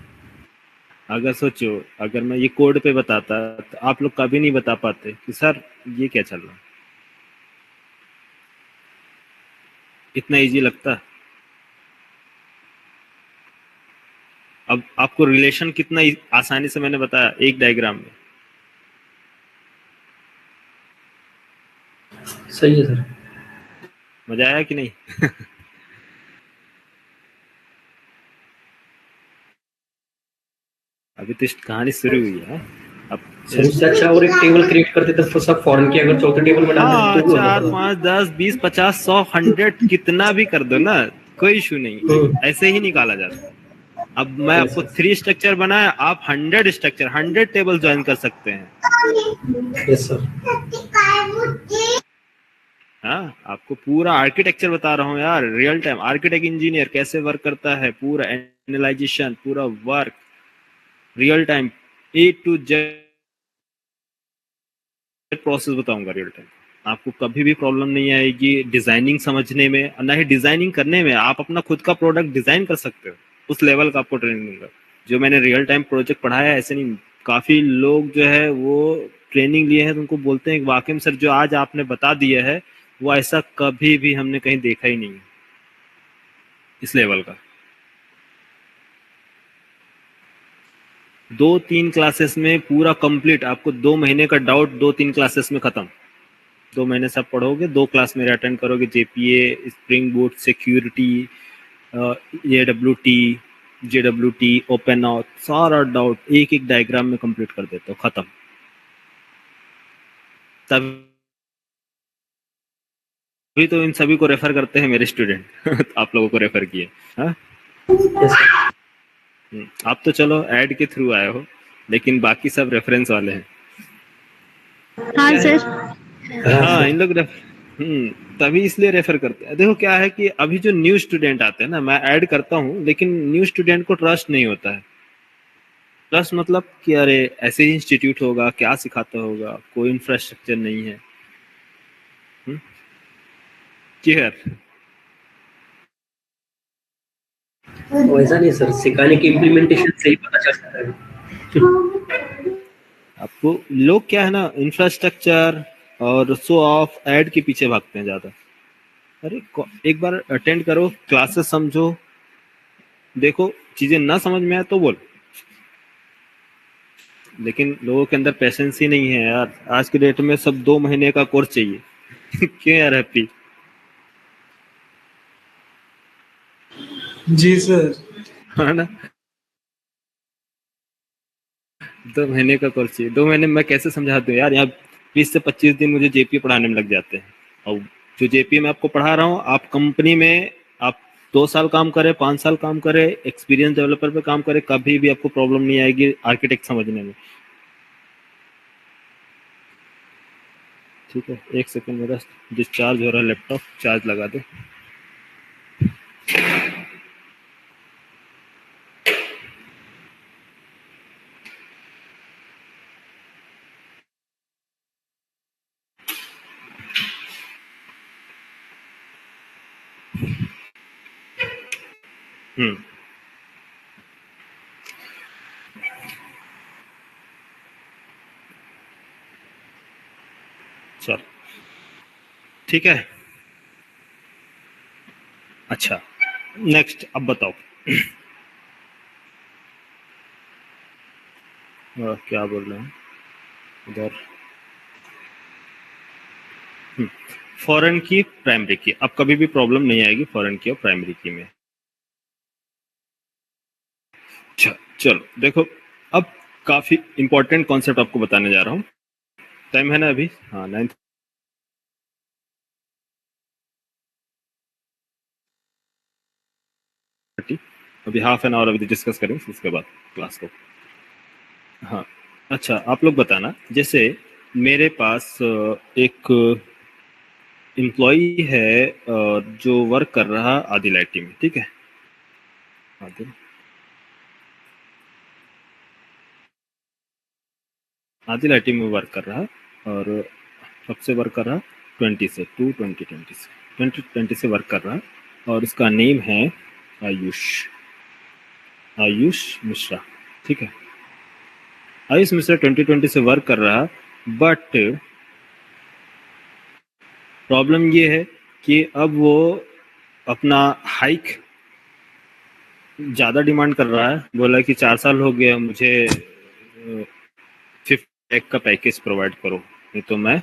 A: अगर सोचो, अगर मैं ये कोड पे बताता तो आप लोग कभी नहीं बता पाते कि सर ये क्या चल रहा है, इतना इजी लगता। अब आपको रिलेशन कितना आसानी से मैंने बताया एक डायग्राम में,
B: सही है सर,
A: मजा आया कि नहीं अभी तो कहानी शुरू हुई है। अब
B: सर अच्छा, और एक टेबल क्रिएट करते तो सब फॉरेन की अगर चौथे टेबल में डाल देते तो
A: 4 5 10 20 50 100 100 कितना भी कर दो ना, कोई इशू नहीं, ऐसे ही निकाला जाता है। अब मैं
B: Yes,
A: आपको
B: sir.
A: 3 स्ट्रक्चर बनाया, आप 100 स्ट्रक्चर 100 टेबल ज्वाइन कर सकते हैं।
B: Yes, sir.
A: हाँ, आपको पूरा आर्किटेक्चर बता रहा हूँ यार, रियल टाइम आर्किटेक्ट इंजीनियर कैसे वर्क करता है, पूरा एनालाइजेशन, पूरा work real time A to Z process बताऊंगा रियल टाइम। आपको कभी भी प्रॉब्लम नहीं आएगी डिजाइनिंग समझने में, ना ही डिजाइनिंग करने में। आप अपना खुद का प्रोडक्ट डिजाइन कर सकते हो, उस लेवल का आपको ट्रेनिंग दूंगा। जो मैंने रियल टाइम प्रोजेक्ट पढ़ाया है ऐसे नहीं, काफी लोग जो है वो ट्रेनिंग लिए हैं तो उनको बोलते हैं वाकिम सर जो आज आपने बता दिया है वो ऐसा कभी भी हमने कहीं देखा ही नहीं है इस लेवल का। 2-3 क्लासेस में पूरा कंप्लीट, आपको 2 महीने का डाउट 2-3 क्लासेस में खत्म। 2 महीने से आप पढ़ोगे, 2 क्लास मेरे अटेंड करोगे, JPA, spring boot, security, AWT, जेडब्ल्यूटी, open out, सारा डाउट एक एक डायग्राम में कंप्लीट कर देता हूँ, खत्म। तभी तो इन सभी को रेफर करते हैं मेरे स्टूडेंट आप लोगों को रेफर किए। हाँ,
B: Yes, sir.
A: आप तो चलो ऐड के थ्रू आए हो, लेकिन बाकी सब रेफरेंस वाले हैं।
C: हाँ
A: क्या है?
C: सर।
B: हाँ,
A: हाँ,
B: sir.
A: इन लोग तभी इसलिए रेफर करते हैं। देखो क्या है कि अभी जो न्यू स्टूडेंट आते हैं ना, मैं ऐड करता हूँ, लेकिन न्यू स्टूडेंट को ट्रस्ट नहीं होता है। ट्रस्ट मतलब कि अरे ऐसे ही इंस्टीट्यूट होगा, क्या सिखाता होगा, कोई इंफ्रास्ट्रक्चर नहीं है। क्लियर?
B: वैसा नहीं सर, सिखाने की इम्प्लीमेंटेशन से ही पता चल जाता है।
A: आपको लोग क्या है ना, इंफ्रास्ट्रक्चर और शो ऑफ ऐड के पीछे भागते हैं ज्यादा। अरे एक बार अटेंड करो, क्लासेस समझो, देखो चीजें ना समझ में आए तो बोल। लेकिन लोगों के अंदर पेशेंस ही नहीं है यार, आज के डेट में सब 2 महीने का कोर्स चाहिए क्यों यार हैप्पी?
E: जी सर।
A: हाँ ना, 2 महीने का कोर्स चाहिए। 2 महीने में मैं कैसे समझा दूं यार, यहाँ 20 से 25 दिन मुझे जेपी पढ़ाने में लग जाते हैं। और जो जेपी में आपको पढ़ा रहा हूँ, आप कंपनी में आप 2 साल काम करें, 5 साल काम करें, एक्सपीरियंस डेवलपर पे काम करें, कभी भी आपको प्रॉब्लम नहीं आएगी आर्किटेक्ट समझने में। ठीक है, 1 सेकंड, मेरा डिस्चार्ज हो रहा है लैपटॉप, चार्ज लगा दे। हम्म, चल ठीक है। अच्छा, नेक्स्ट अब बताओ क्या बोल रहे हैं उधर। फॉरेन की, प्राइमरी की, अब कभी भी प्रॉब्लम नहीं आएगी फॉरेन की और प्राइमरी की में। चलो देखो, अब काफी इंपॉर्टेंट कॉन्सेप्ट आपको बताने जा रहा हूँ। टाइम है ना अभी? हाँ, 9:30। अभी हाफ एन आवर अभी डिस्कस करेंगे, उसके बाद क्लास को। हाँ, अच्छा आप लोग बताना, जैसे मेरे पास एक एम्प्लॉई है जो वर्क कर रहा आदिल आईटी में, ठीक है। आदिल आदिल आईटी में वर्क कर रहा, और कब से वर्क कर रहा? 2020 से 2020 से वर्क कर रहा, और उसका नेम है आयुष मिश्रा, ठीक है। आयुष मिश्रा 2020 से वर्क कर रहा, बट प्रॉब्लम ये है कि अब वो अपना हाइक ज़्यादा डिमांड कर रहा है। बोला कि 4 साल हो गया मुझे 50 लाख का पैकेज प्रोवाइड करो, नहीं तो मैं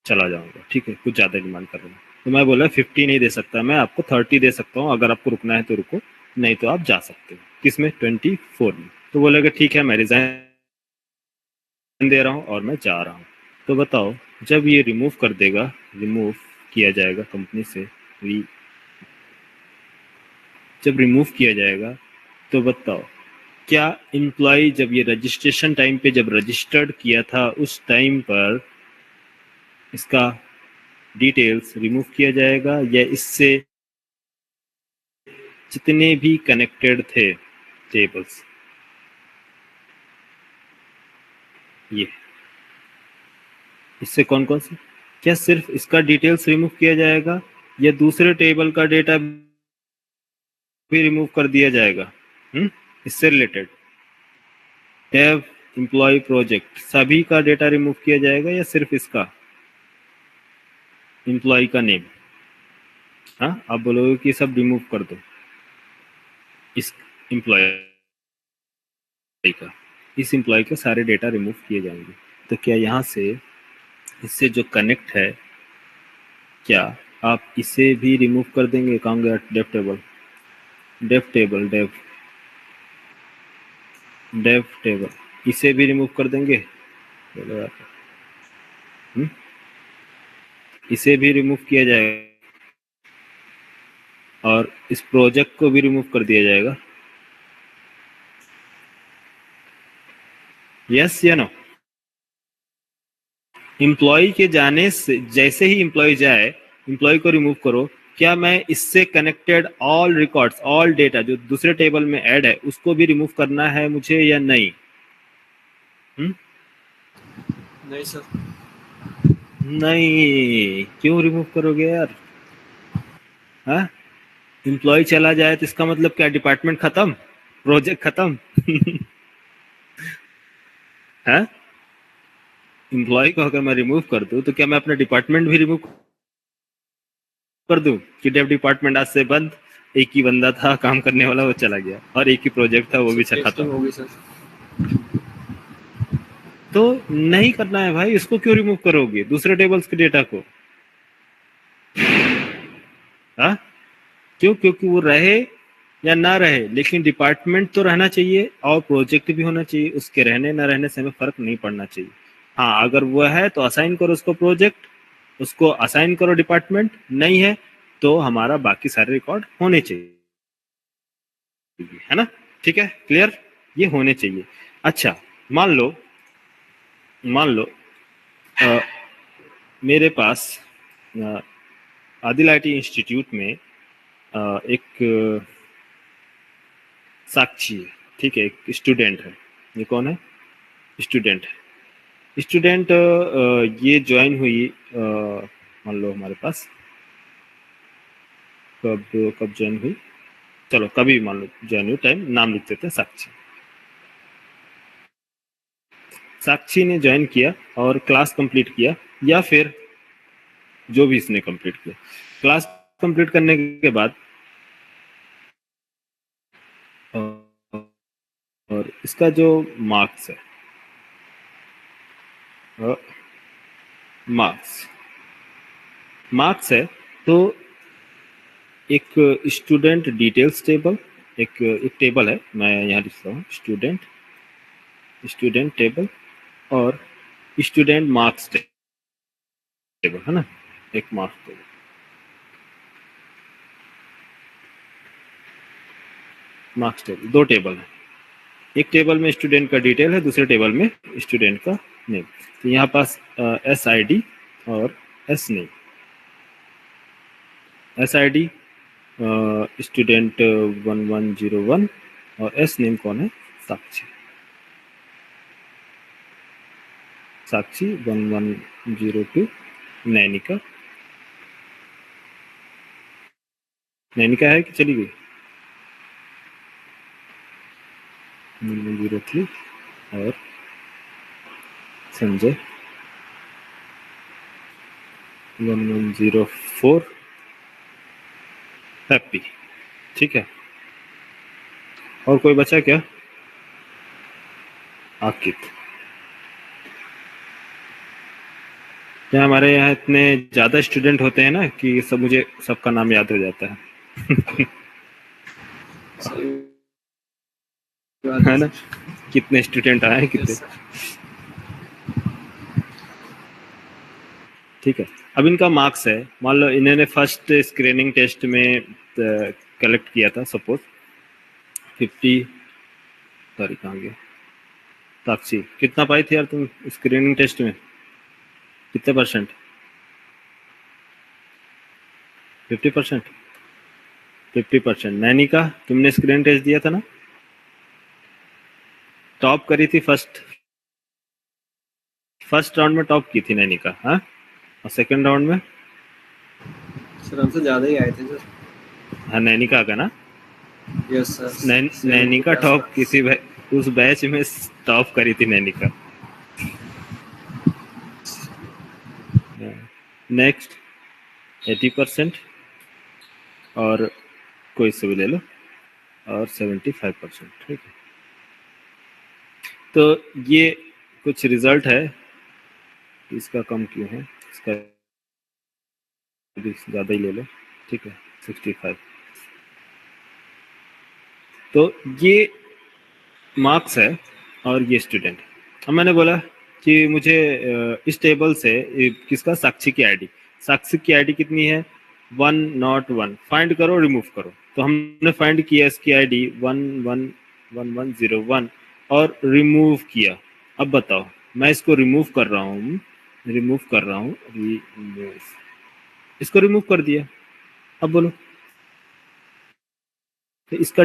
A: चला जाऊंगा। ठीक है, कुछ ज़्यादा डिमांड कर रहा है। तो मैं बोला 50 नहीं दे सकता, मैं आपको 30 दे सकता हूँ, अगर आपको रुकना है तो रुको, नहीं तो आप जा सकते हो। किसमें? 24 में। तो बोलेगा ठीक है, मैं रिजाइन दे रहा हूँ और मैं जा रहा हूँ। तो बताओ, जब ये रिमूव कर देगा, रिमूव किया जाएगा कंपनी से, जब रिमूव किया जाएगा तो बताओ क्या एम्प्लॉय जब ये रजिस्ट्रेशन टाइम पे जब रजिस्टर्ड किया था उस टाइम पर इसका डिटेल्स रिमूव किया जाएगा या इससे जितने भी कनेक्टेड थे टेबल्स, ये इससे कौन कौन से, क्या सिर्फ इसका डिटेल्स रिमूव किया जाएगा या दूसरे टेबल का डेटा भी रिमूव कर दिया जाएगा? इससे रिलेटेड डेव एम्प्लॉय प्रोजेक्ट सभी का डेटा रिमूव किया जाएगा या सिर्फ इसका एम्प्लॉय का नेम? हाँ, आप बोलोगे कि सब रिमूव कर दो इस एम्प्लॉय का, इस एम्प्लॉय के सारे डेटा रिमूव किए जाएंगे। तो क्या यहाँ से इससे जो कनेक्ट है क्या आप इसे भी रिमूव कर देंगे? कहाँ गया डेव टेबल? डेव टेबल इसे भी रिमूव कर देंगे? बोलो आप। इसे भी रिमूव किया जाएगा और इस प्रोजेक्ट को भी रिमूव कर दिया जाएगा। यस या नो? एम्प्लॉय के जाने से जैसे ही एम्प्लॉय जाए, एम्प्लॉय को रिमूव करो, क्या मैं इससे connected all records, all data जो दूसरे टेबल में ऐड है उसको भी रिमूव करना है मुझे या नहीं?
D: नहीं सर।
A: नहीं, क्यों रिमूव करोगे यार? हाँ, एम्प्लॉय चला जाए तो इसका मतलब क्या डिपार्टमेंट खत्म, प्रोजेक्ट खत्म? हाँ, एम्प्लॉय को अगर मैं रिमूव कर दूं तो क्या मैं अपना डिपार्टमेंट भी रिमूव कर दूं कि डेव डिपार्टमेंट आज से बंद, एक ही बंदा था काम करने वाला, वो चला गया और एक ही प्रोजेक्ट था वो भी खत्म
D: हो गई सर।
A: तो नहीं करना है भाई, इसको क्यों रिमूव करोगे दूसरे टेबल्स के डेटा को? हाँ, क्यों? क्योंकि वो रहे या ना रहे लेकिन डिपार्टमेंट तो रहना चाहिए और प्रोजेक्ट भी होना चाहिए, उसके रहने ना रहने से हमें फर्क नहीं पड़ना चाहिए। हाँ, अगर वो है तो असाइन करो उसको प्रोजेक्ट, उसको असाइन करो डिपार्टमेंट, नहीं है तो हमारा बाकी सारे रिकॉर्ड होने चाहिए, है ना? ठीक है, क्लियर? ये होने चाहिए। अच्छा, मान लो मेरे पास आदिल आईटी इंस्टीट्यूट में एक साक्षी है, ठीक है, एक स्टूडेंट है। ये कौन है? स्टूडेंट है। स्टूडेंट ये ज्वाइन हुई मान लो हमारे पास कब ज्वाइन हुई, चलो कभी मान लो ज्वाइन हुई, टाइम नाम लिख देते हैं साक्षी। साक्षी ने ज्वाइन किया और क्लास कंप्लीट किया, या फिर जो भी इसने कंप्लीट किया, क्लास कंप्लीट करने के बाद और इसका जो मार्क्स है, मार्क्स है तो एक स्टूडेंट डिटेल्स टेबल, एक टेबल है, मैं यहाँ लिखता हूँ स्टूडेंट टेबल और स्टूडेंट मार्क्स टेबल, है ना? एक मार्क्स टेबल, दो टेबल है। एक टेबल में स्टूडेंट का डिटेल है, दूसरे टेबल में स्टूडेंट का नेम। तो यहाँ पास SID और S नेम। SID स्टूडेंट 1101 और S नेम कौन है? साक्षी 1102 नैनिका है कि चली गई? 1103 और संजय 1104 हैप्पी। ठीक है, और कोई बचा क्या? आकिब। क्या हमारे यहाँ इतने ज्यादा स्टूडेंट होते हैं ना कि सब मुझे सबका नाम याद हो जाता है। है ना? कितने स्टूडेंट आए कितने। ठीक है, अब इनका मार्क्स है, मान लो इन्होंने फर्स्ट स्क्रीनिंग टेस्ट में कलेक्ट किया था, सपोज 50, सॉरी कहाँ गया, साक्षी कितना पाई थी यार तुम स्क्रीनिंग टेस्ट में, कितने परसेंट? 50%। 50%। नैनिका तुमने स्क्रीन टेस्ट दिया था ना, टॉप करी थी फर्स्ट राउंड में, टॉप की थी नैनिका, हाँ, और सेकंड राउंड में
D: सर हमसे ज्यादा ही आए थे सर।
A: हाँ नैनिका का ना,
D: यस सर।
A: नैनिका टॉप की थी, उस बैच में टॉप करी थी नैनिका। नेक्स्ट 80% और कोई से भी ले लो, और 75%, ठीक है। तो ये कुछ रिजल्ट है, इसका कम क्यों है, इसका ज़्यादा ही ले लो, ठीक है, 65। तो ये मार्क्स है और ये स्टूडेंट। अब मैंने बोला कि मुझे इस टेबल से किसका, साक्षी की आईडी, साक्षी की आईडी कितनी है 101, फाइंड करो रिमूव करो। तो हमने फाइंड किया इसकी आईडी 111101 और रिमूव किया। अब बताओ, मैं इसको रिमूव कर रहा हूँ, रिमूव, इसको रिमूव कर दिया। अब बोलो, तो इसका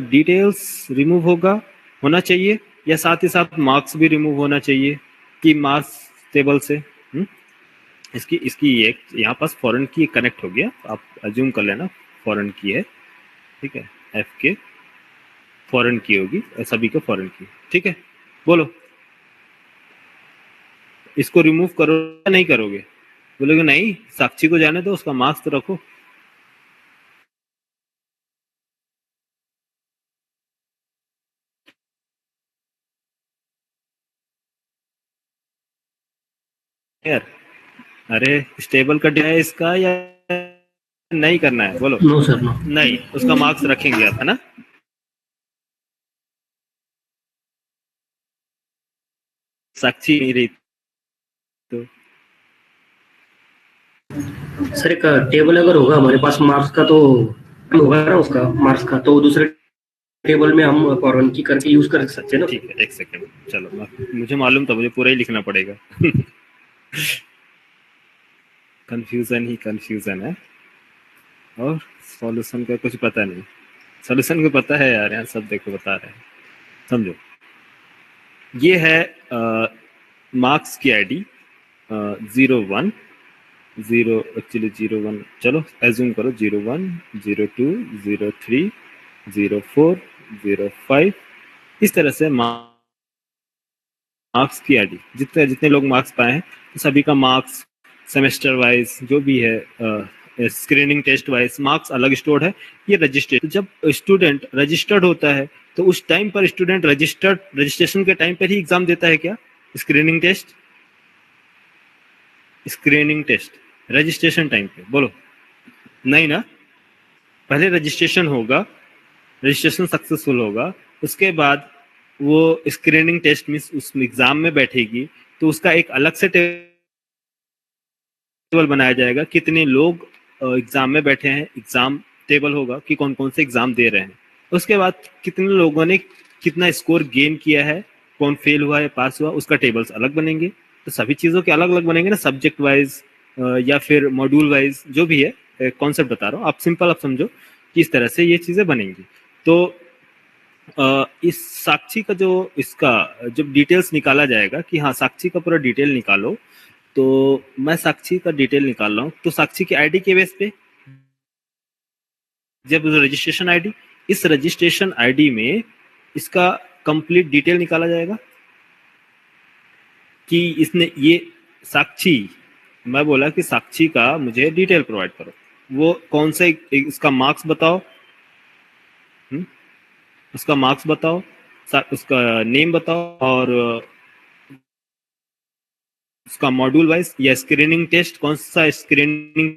A: डिटेल्स रिमूव होना चाहिए, या साथ ही साथ मार्क्स भी रिमूव होना चाहिए कि मार्क्स टेबल से इसकी एक यहाँ पास फॉरेन की कनेक्ट हो गया, आप अज्यूम कर लेना फॉरेन की है, ठीक है, एफ के फॉरेन की होगी, सभी के फॉरेन की, ठीक है। बोलो, इसको रिमूव करो या नहीं करोगे? बोलोगे नहीं, साक्षी को जाने दो, उसका मार्क्स तो रखो। यार अरे स्टेबल का है इसका या नहीं करना है? बोलो।
B: No sir, no.
A: नहीं, उसका मार्क्स रखेंगे आप, है ना? साक्षी नहीं रही तो
B: सर एक टेबल अगर होगा हमारे पास मार्क्स का, तो होगा ना उसका मार्क्स का, तो दूसरे टेबल में हम फॉरन की करके यूज कर सकते हैं ना।
A: ठीक है, एक सेकंड, चलो, मुझे मालूम था, मुझे पूरा ही लिखना पड़ेगा। कंफ्यूजन ही कंफ्यूजन है, और सॉल्यूशन का कुछ पता नहीं। सॉल्यूशन को पता है यार, यहाँ सब देखो बता रहे हैं, समझो। ये है मार्क्स की आईडी 01, एक्चुअली 01, चलो एज्यूम करो 01, 02, 03, 04, 05, इस तरह से मार्क्स की आईडी, जितने लोग मार्क्स पाए हैं, तो सभी का मार्क्स सेमेस्टर वाइज जो भी है, स्क्रीनिंग टेस्ट वाइज मार्क्स अलग स्टोर्ड है। ये रजिस्ट्रेड, जब स्टूडेंट रजिस्टर्ड होता है तो उस टाइम पर स्टूडेंट रजिस्ट्रेशन के टाइम पर ही एग्जाम देता है क्या? स्क्रीनिंग टेस्ट रजिस्ट्रेशन टाइम पे? बोलो नहीं ना, पहले रजिस्ट्रेशन होगा, रजिस्ट्रेशन सक्सेसफुल होगा, उसके बाद वो स्क्रीनिंग टेस्ट में उस एग्जाम में बैठेगी, तो उसका एक अलग से टेबल बनाया जाएगा, कितने लोग एग्जाम में बैठे हैं, एग्जाम टेबल होगा कि कौन कौन से एग्जाम दे रहे हैं। उसके बाद कितने लोगों ने कितना स्कोर गेन किया है, कौन फेल हुआ है, पास हुआ, उसका टेबल्स अलग बनेंगे। तो सभी चीज़ों के अलग अलग बनेंगे ना, सब्जेक्ट वाइज या फिर मॉड्यूल वाइज, जो भी है, कॉन्सेप्ट बता रहा हूँ, आप सिंपल आप समझो कि इस तरह से ये चीज़ें बनेंगी। तो इस साक्षी का इसका जब डिटेल्स निकाला जाएगा कि हाँ साक्षी का पूरा डिटेल निकालो, तो मैं साक्षी का डिटेल निकाल रहा हूँ, तो साक्षी की आईडी के बेस पे जब रजिस्ट्रेशन आईडी, इस रजिस्ट्रेशन आईडी में इसका कंप्लीट डिटेल निकाला जाएगा कि इसने ये साक्षी, मैं बोला कि साक्षी का मुझे डिटेल प्रोवाइड करो, वो कौन से इसका मार्क्स बताओ, उसका मार्क्स बताओ, उसका नेम बताओ, और उसका मॉड्यूल वाइज या स्क्रीनिंग टेस्ट, कौन सा screening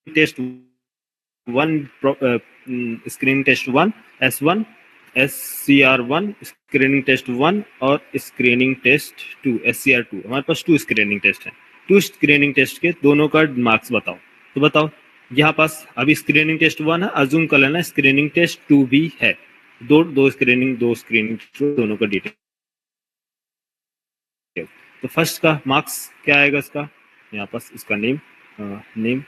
A: test 1, screening test 1, S1, SCR1, screening test 1 और स्क्रीनिंग टेस्ट 2, SCR2। हमारे पास 2 स्क्रीनिंग टेस्ट हैं, 2 स्क्रीनिंग टेस्ट के दोनों का मार्क्स बताओ। तो बताओ यहाँ पास अभी स्क्रीनिंग टेस्ट 1 है, अज्यूम कर लेना स्क्रीनिंग टेस्ट 2 भी है। दो स्क्रीनिंग दोनों का डिटेल। तो फर्स्ट का मार्क्स क्या आएगा इसका, यहाँ पास इसका नेम नेम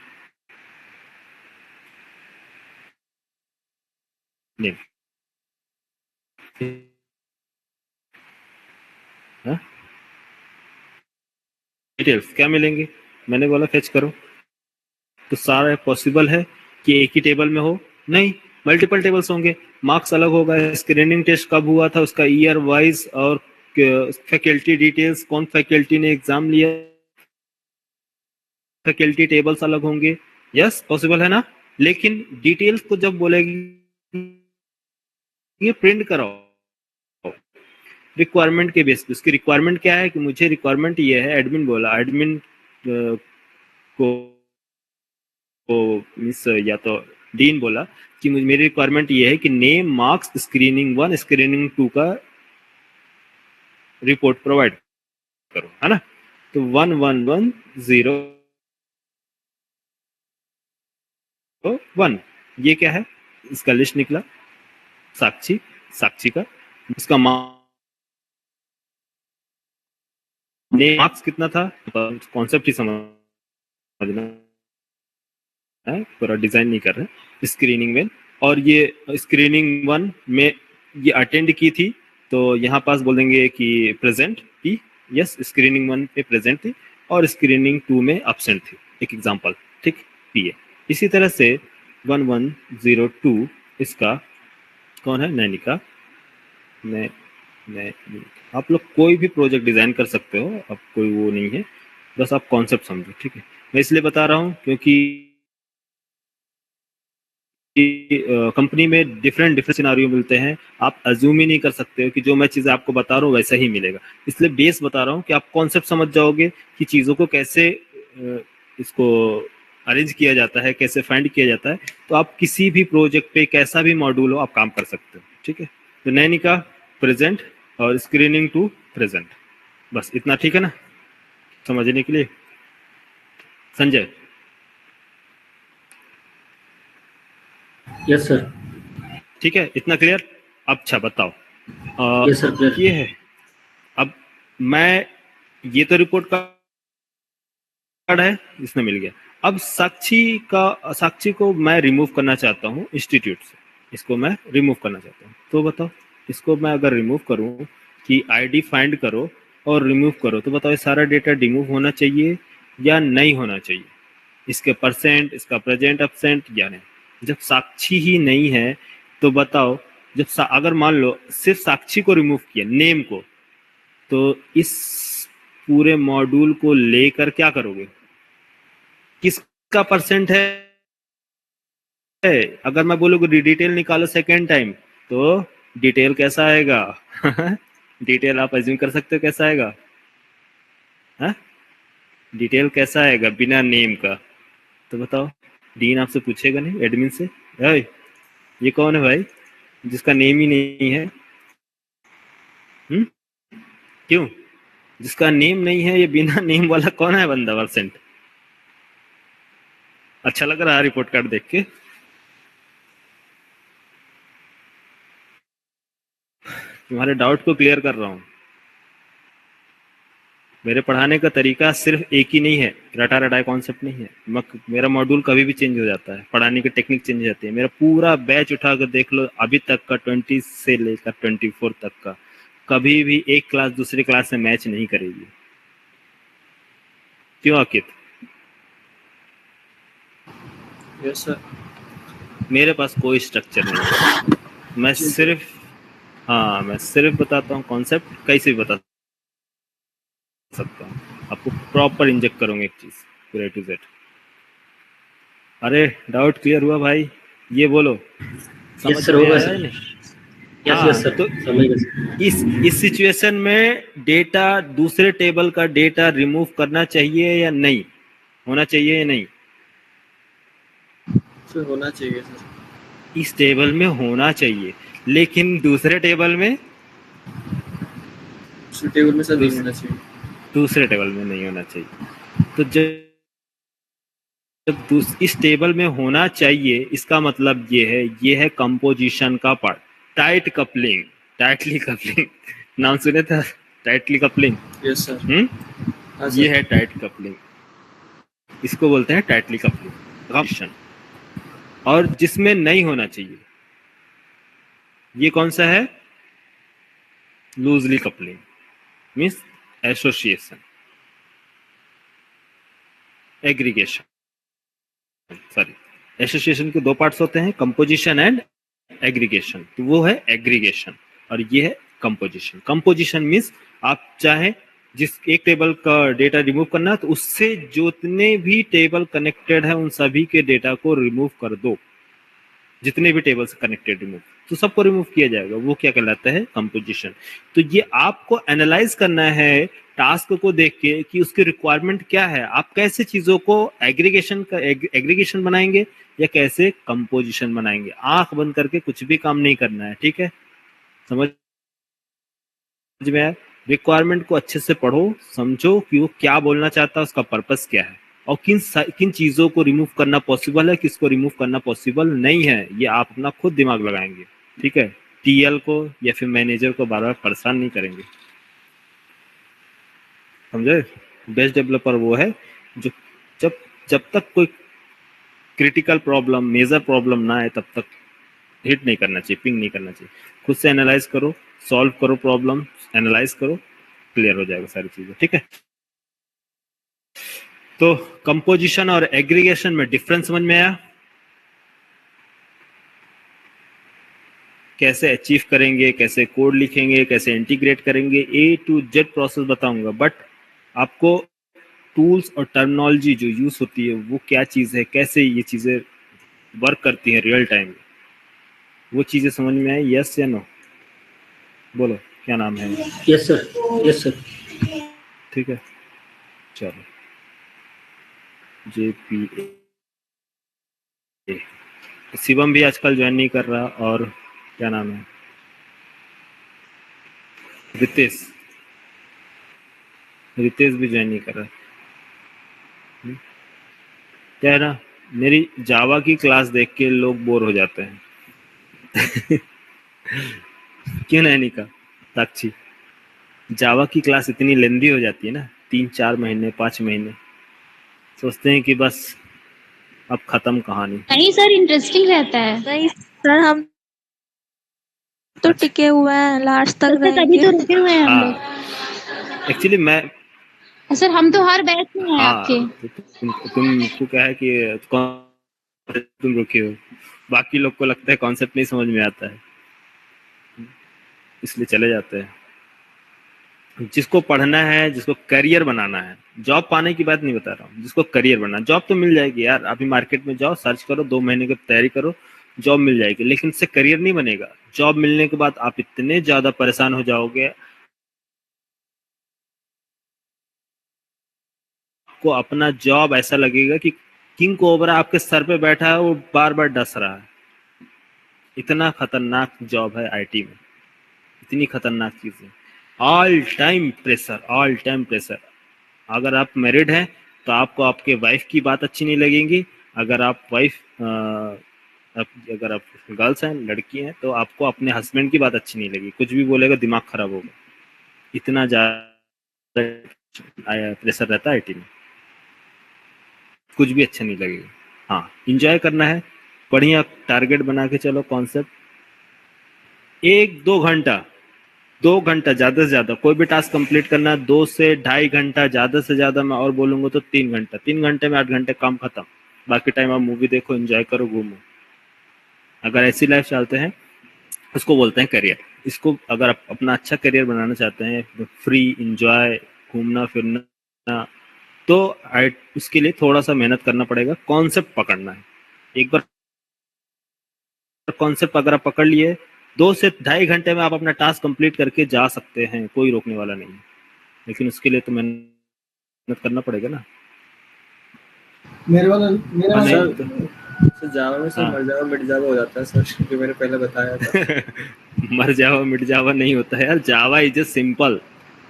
A: डिटेल्स क्या मिलेंगे, मैंने बोला फेच करो, तो सारा पॉसिबल है कि एक ही टेबल में हो, नहीं मल्टीपल टेबल्स होंगे, मार्क्स अलग होगा, स्क्रीनिंग टेस्ट कब हुआ था उसका ईयर वाइज, और फैकल्टी डिटेल्स, कौन फैकल्टी ने एग्जाम लिया, फैकल्टी टेबल्स अलग होंगे। यस पॉसिबल है ना। लेकिन डिटेल्स को जब बोलेगी ये प्रिंट कराओ रिक्वायरमेंट के बेस पे, उसकी रिक्वायरमेंट क्या है कि मुझे रिक्वायरमेंट ये है, एडमिन बोला, एडमिन को मिस या तो डीन बोला कि मेरी रिक्वायरमेंट ये है कि नेम मार्क्स स्क्रीनिंग 1 स्क्रीनिंग 2 का रिपोर्ट प्रोवाइड करो, है ना। तो 1110 ये क्या है, इसका लिस्ट निकला, साक्षी का, इसका मार्क्स कितना था, कॉन्सेप्ट ही समझना है, पूरा डिजाइन नहीं कर रहे। स्क्रीनिंग में, और ये स्क्रीनिंग 1 में ये अटेंड की थी, तो यहाँ पास बोल देंगे कि प्रेजेंट थी, यस स्क्रीनिंग 1 पे प्रेजेंट थी, और स्क्रीनिंग 2 में एब्सेंट थी, एक एग्जांपल, ठीक है। इसी तरह से 1102 इसका कौन है, नैनिका। आप लोग कोई भी प्रोजेक्ट डिजाइन कर सकते हो, अब कोई वो नहीं है, बस आप कॉन्सेप्ट समझो, ठीक है। मैं इसलिए बता रहा हूँ क्योंकि कंपनी में डिफरेंट सिनारियो मिलते हैं, आप अज्यूम ही नहीं कर सकते हो कि जो मैं चीज़ें आपको बता रहा हूँ वैसा ही मिलेगा। इसलिए बेस बता रहा हूँ कि आप कॉन्सेप्ट समझ जाओगे कि चीज़ों को कैसे इसको अरेंज किया जाता है, कैसे फाइंड किया जाता है, तो आप किसी भी प्रोजेक्ट पे कैसा भी मॉड्यूल हो आप काम कर सकते हो, ठीक है। तो नैनिका प्रेजेंट और स्क्रीनिंग 2 प्रेजेंट, बस इतना, ठीक है ना, समझने के लिए। Sanjay,
B: yes sir.
A: ठीक है, इतना क्लियर। अब अच्छा बताओ,
B: यस सर क्लियर।
A: ये है, अब मैं ये तो रिपोर्ट कार्ड है, इसमें मिल गया। अब साक्षी को मैं रिमूव करना चाहता हूँ इंस्टीट्यूट से, इसको मैं रिमूव करना चाहता हूँ, तो बताओ इसको मैं अगर रिमूव करूँ कि आईडी फाइंड करो और रिमूव करो, तो बताओ ये सारा डेटा रिमूव होना चाहिए या नहीं होना चाहिए, इसके परसेंट, इसका प्रेजेंट एब्सेंट या नहीं। जब साक्षी ही नहीं है तो बताओ, जब अगर मान लो सिर्फ साक्षी को रिमूव किया, नेम को, तो इस पूरे मॉड्यूल को लेकर क्या करोगे, किसका परसेंट है। अगर मैं बोलूँ डिटेल निकालो सेकेंड टाइम, तो डिटेल कैसा आएगा डिटेल आप अज्यूम कर सकते हो कैसा आएगा, हा? डिटेल कैसा आएगा बिना नेम का, तो बताओ। डीन आपसे पूछेगा नहीं, एडमिन से, ये कौन है भाई जिसका नेम ही नहीं है, क्यों, जिसका नेम नहीं है, ये बिना नेम वाला कौन है बंदा परसेंट। अच्छा लग रहा है रिपोर्ट कार्ड देख के, तुम्हारे डाउट को क्लियर कर रहा हूँ। मेरे पढ़ाने का तरीका सिर्फ एक ही नहीं है, रटा रटाए कॉन्सेप्ट नहीं है। मेरा मॉड्यूल कभी भी चेंज हो जाता है, पढ़ाने की टेक्निक चेंज हो जाती है। मेरा पूरा बैच उठाकर देख लो अभी तक का, 20 से लेकर 24 तक का, कभी भी एक क्लास दूसरी क्लास से मैच नहीं करेगी। क्यों अंकित?
D: Yes sir.
A: मेरे पास कोई स्ट्रक्चर नहीं है, मैं सिर्फ बताता हूँ कॉन्सेप्ट, कैसे भी बता सकता हूँ आपको, प्रॉपर इंजेक्ट करूंगा एक चीज पूरा टू जेड। अरे डाउट क्लियर हुआ भाई, ये बोलो
B: यस सर, होगा सर।
A: Yes sir. तो इस सिचुएशन में डेटा, दूसरे टेबल का डेटा रिमूव करना चाहिए या नहीं, होना चाहिए या नहीं?
D: सर होना चाहिए सर।
A: इस टेबल में होना चाहिए, लेकिन दूसरे टेबल में
D: सर नहीं होना चाहिए,
A: दूसरे टेबल में नहीं होना चाहिए। तो इस टेबल में होना चाहिए, इसका मतलब ये है कंपोजिशन का part. Tight coupling, tightly coupling, नाम सुने था टाइटली कपलिंग?
D: Yes sir. हाँ
A: ये
D: सर।
A: है टाइट कपलिंग, इसको बोलते हैं टाइटली कपलिंग। और जिसमें नहीं होना चाहिए ये कौन सा है? Loosely coupling, means association, aggregation, sorry, association के दो पार्ट्स होते हैं, कंपोजिशन एंड एग्रीगेशन। तो वो है एग्रीगेशन और ये है कंपोजिशन। कंपोजिशन मीन्स आप चाहे जिस एक टेबल का डेटा रिमूव करना है तो उससे जितने भी टेबल कनेक्टेड है उन सभी के डेटा को रिमूव कर दो, जितने भी टेबल से कनेक्टेड रिमूव, तो सबको रिमूव किया जाएगा। वो क्या कहलाता है? कंपोजिशन। तो ये आपको एनालाइज करना है टास्क को देख के कि उसकी रिक्वायरमेंट क्या है, आप कैसे चीजों को एग्रीगेशन बनाएंगे या कैसे कंपोजिशन बनाएंगे। आंख बंद करके कुछ भी काम नहीं करना है, ठीक है? समझ में आया? रिक्वायरमेंट को अच्छे से पढ़ो, समझो कि वो क्या बोलना चाहता है, उसका पर्पस क्या है और किन चीजों को रिमूव करना पॉसिबल है, किसको रिमूव करना पॉसिबल नहीं है, ये आप अपना खुद दिमाग लगाएंगे, ठीक है? टीएल को या फिर मैनेजर को बार बार परेशान नहीं करेंगे, समझे? बेस्ट डेवलपर वो है जो जब जब तक कोई क्रिटिकल प्रॉब्लम, मेजर प्रॉब्लम ना आए तब तक हिट नहीं करना चाहिए, पिंग नहीं करना चाहिए। खुद से एनालाइज करो, सॉल्व करो, प्रॉब्लम एनालाइज करो, क्लियर हो जाएगा सारी चीजें, ठीक है? तो कंपोजिशन और एग्रीगेशन में डिफरेंस समझ में आया? कैसे अचीव करेंगे, कैसे कोड लिखेंगे, कैसे इंटीग्रेट करेंगे, ए टू जेड प्रोसेस बताऊंगा। बट आपको टूल्स और टर्मिनोलॉजी जो यूज होती है वो क्या चीज है, कैसे ये चीजें वर्क करती हैं रियल टाइम में, वो चीजें समझ में आई? यस या नो? बोलो क्या नाम है?
B: Yes sir, yes sir.
A: ठीक है, चलो। JPA शिवम भी आजकल ज्वाइन नहीं कर रहा, और क्या नाम है, रितेश भी ज्वाइन नहीं कर रहा। क्या है ना, मेरी जावा की क्लास देख के लोग बोर हो जाते हैं। क्यों नहीं निका साक्षी? जावा की क्लास इतनी लेंदी हो जाती है ना, 3-4 महीने 5 महीने, सोचते हैं कि बस अब खत्म कहानी।
C: नहीं सर, इंटरेस्टिंग रहता है।
E: नहीं सर, हम तो टिके हुए हैं, लास्ट तक
C: तभी
E: रहेंगे।
C: तो रुके हुए हैं हम लोग।
A: हाँ एक्चुअली मैं,
C: सर हम तो हर बैच में हैं
A: हाँ
C: आपके।
A: तो तुमको क्या है कि तुम रुके हो, बाकी लोग को लगता है कॉन्सेप्ट नहीं समझ में आता है, इसलिए चले जाते हैं। जिसको पढ़ना है, जिसको करियर बनाना है, जॉब पाने की बात नहीं बता रहा हूँ, जिसको करियर बनाना, जॉब तो मिल जाएगी यार, अभी मार्केट में जाओ, सर्च करो, 2 महीने की तैयारी करो, जॉब मिल जाएगी, लेकिन इससे करियर नहीं बनेगा। जॉब मिलने के बाद आप इतने ज्यादा परेशान हो जाओगे, आपको अपना जॉब ऐसा लगेगा कि किंग कोबरा आपके सर पे बैठा है, वो बार बार डस रहा है। इतना खतरनाक जॉब है आईटी में, इतनी खतरनाक चीज है। All time pressure, all time pressure. अगर आप मैरिड हैं तो आपको आपके वाइफ की बात अच्छी नहीं लगेगी, अगर आप अगर आप गर्ल्स हैं, लड़की हैं, तो आपको अपने हस्बैंड की बात अच्छी नहीं लगेगी, कुछ भी बोलेगा दिमाग खराब होगा, इतना ज्यादा प्रेशर रहता है आईटी में, कुछ भी अच्छा नहीं लगेगा। हाँ, इंजॉय करना है, बढ़िया टारगेट बना के चलो, कॉन्सेप्ट 1-2 घंटा ज्यादा से ज्यादा कोई भी टास्क कंप्लीट करना है, 2 से 2.5 घंटा, ज्यादा से ज्यादा मैं और बोलूंगा तो 3 घंटा। 3 घंटे में 8 घंटे काम खत्म, बाकी टाइम आप मूवी देखो, एंजॉय करो, घूमो। अगर ऐसी लाइफ चाहते हैं, उसको बोलते हैं करियर। इसको अगर आप अपना अच्छा करियर बनाना चाहते हैं, फ्री एंजॉय, घूमना फिरना, तो उसके लिए थोड़ा सा मेहनत करना पड़ेगा, कॉन्सेप्ट पकड़ना है। एक बार कॉन्सेप्ट अगर आप पकड़ लिए, 2 से 2.5 घंटे में आप अपना टास्क कंप्लीट करके जा सकते हैं, कोई रोकने वाला नहीं है, लेकिन उसके लिए तो मेहनत करना पड़ेगा ना।
D: मेरा
A: हाँ,
D: सर,
A: नहीं तो
D: सर जावा में सर
A: हाँ।
D: मर जावा मिट जावा हो जाता है सर, जो मैंने पहले बताया था।
A: मर जावा मिट जावा नहीं होता है यार, Java is a simple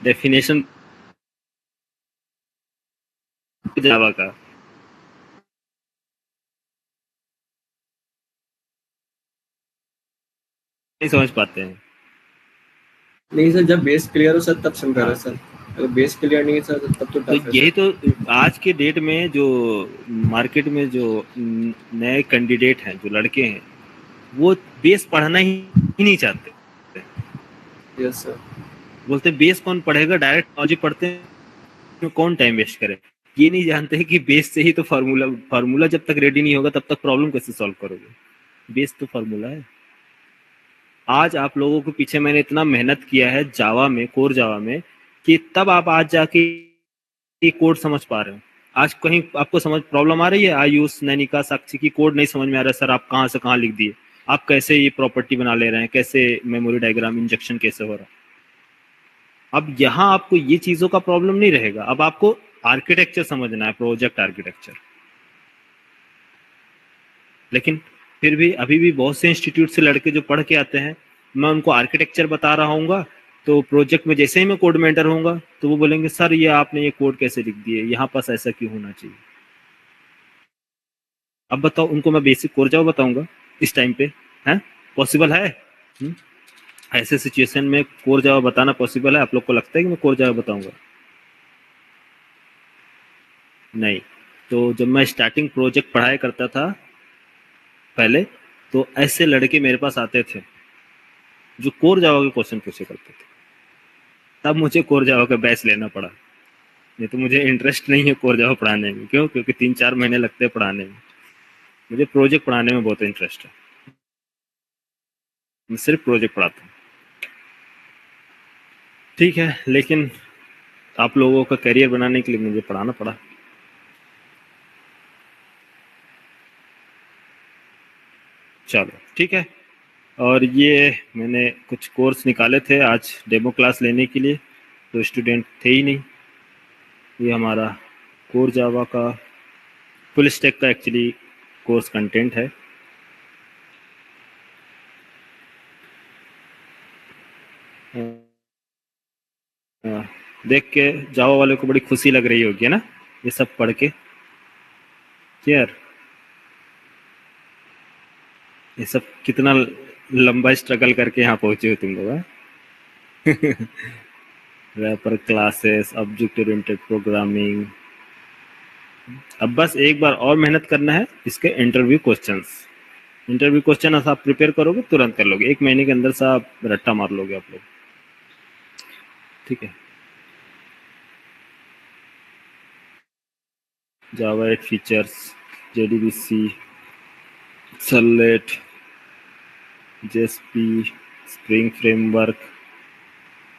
A: definition Java का। नहीं समझ पाते हैं।
D: नहीं सर, जब बेस क्लियर हो सर तब समझा रहा सर, अगर बेस क्लियर नहीं है सर तब तो
A: तो
D: टफ है
A: यही
D: सर।
A: तो आज के डेट में जो मार्केट में जो नए कैंडिडेट हैं, जो लड़के हैं, वो बेस पढ़ना ही नहीं चाहते।
D: Yes sir.
A: बोलते बेस कौन पढ़ेगा, डायरेक्ट टेक्नोलॉजी पढ़ते हैं, कौन टाइम वेस्ट करे। ये नहीं जानते कि बेस से ही तो फार्मूला जब तक रेडी नहीं होगा तब तक प्रॉब्लम कैसे सॉल्व करोगे। बेस तो फार्मूला है। आज आप लोगों के पीछे मैंने इतना मेहनत किया है जावा में, कोर जावा में, कि तब आप आज जाके ये कोड समझ पा रहे हो। आज कहीं आपको समझ प्रॉब्लम आ रही है, आयुष, नैनिका, साक्षी की कोड नहीं समझ में आ रहा है, सर आप कहाँ से कहाँ लिख दिए, आप कैसे ये प्रॉपर्टी बना ले रहे हैं, कैसे मेमोरी डायग्राम इंजेक्शन कैसे हो रहा है। अब यहाँ आपको ये चीजों का प्रॉब्लम नहीं रहेगा, अब आपको आर्किटेक्चर समझना है, प्रोजेक्ट आर्किटेक्चर। लेकिन फिर भी अभी भी बहुत से इंस्टीट्यूट से लड़के जो पढ़ के आते हैं, मैं उनको आर्किटेक्चर बता रहा हूँ, तो प्रोजेक्ट में जैसे ही मैं कोड में एंटर होऊंगा तो वो बोलेंगे सर ये आपने ये कोड कैसे लिख दिए, यहाँ पास ऐसा क्यों होना चाहिए। अब बताओ, उनको मैं बेसिक कोर जावा बताऊंगा इस टाइम पे, है पॉसिबल है? ऐसे सिचुएशन में कोर जावा बताना पॉसिबल है? आप लोग को लगता है कि मैं कोर जावा बताऊंगा? नहीं। तो जब मैं स्टार्टिंग प्रोजेक्ट पढ़ाया करता था पहले, तो ऐसे लड़के मेरे पास आते थे जो कोर जावा के क्वेश्चन पूछे करते थे। तब मुझे कोर जावा का बैच लेना पड़ा, नहीं तो मुझे इंटरेस्ट नहीं है कोर जावा पढ़ाने में। क्यों? क्योंकि 3-4 महीने लगते हैं पढ़ाने में। मुझे प्रोजेक्ट पढ़ाने में बहुत इंटरेस्ट है, मैं सिर्फ प्रोजेक्ट पढ़ाता हूँ। ठीक है, लेकिन आप लोगों का करियर बनाने के लिए मुझे पढ़ाना पड़ा। चलो ठीक है। और ये मैंने कुछ कोर्स निकाले थे आज डेमो क्लास लेने के लिए, तो स्टूडेंट थे ही नहीं। ये हमारा कोर जावा का फुल स्टैक का एक्चुअली कोर्स कंटेंट है। देख के जावा वाले को बड़ी खुशी लग रही होगी ना ये सब पढ़ के। यार ये सब कितना लंबा स्ट्रगल करके यहाँ पहुंचे हो तुम लोग। Wrapper classes, object oriented programming. अब बस एक बार और मेहनत करना है इसके इंटरव्यू क्वेश्चंस। इंटरव्यू क्वेश्चन आप प्रिपेयर करोगे तुरंत कर लोगे, 1 महीने के अंदर से आप रट्टा मार लोगे आप लोग। ठीक है। Java 8 features, JDBC, servlet, JSP, Spring framework,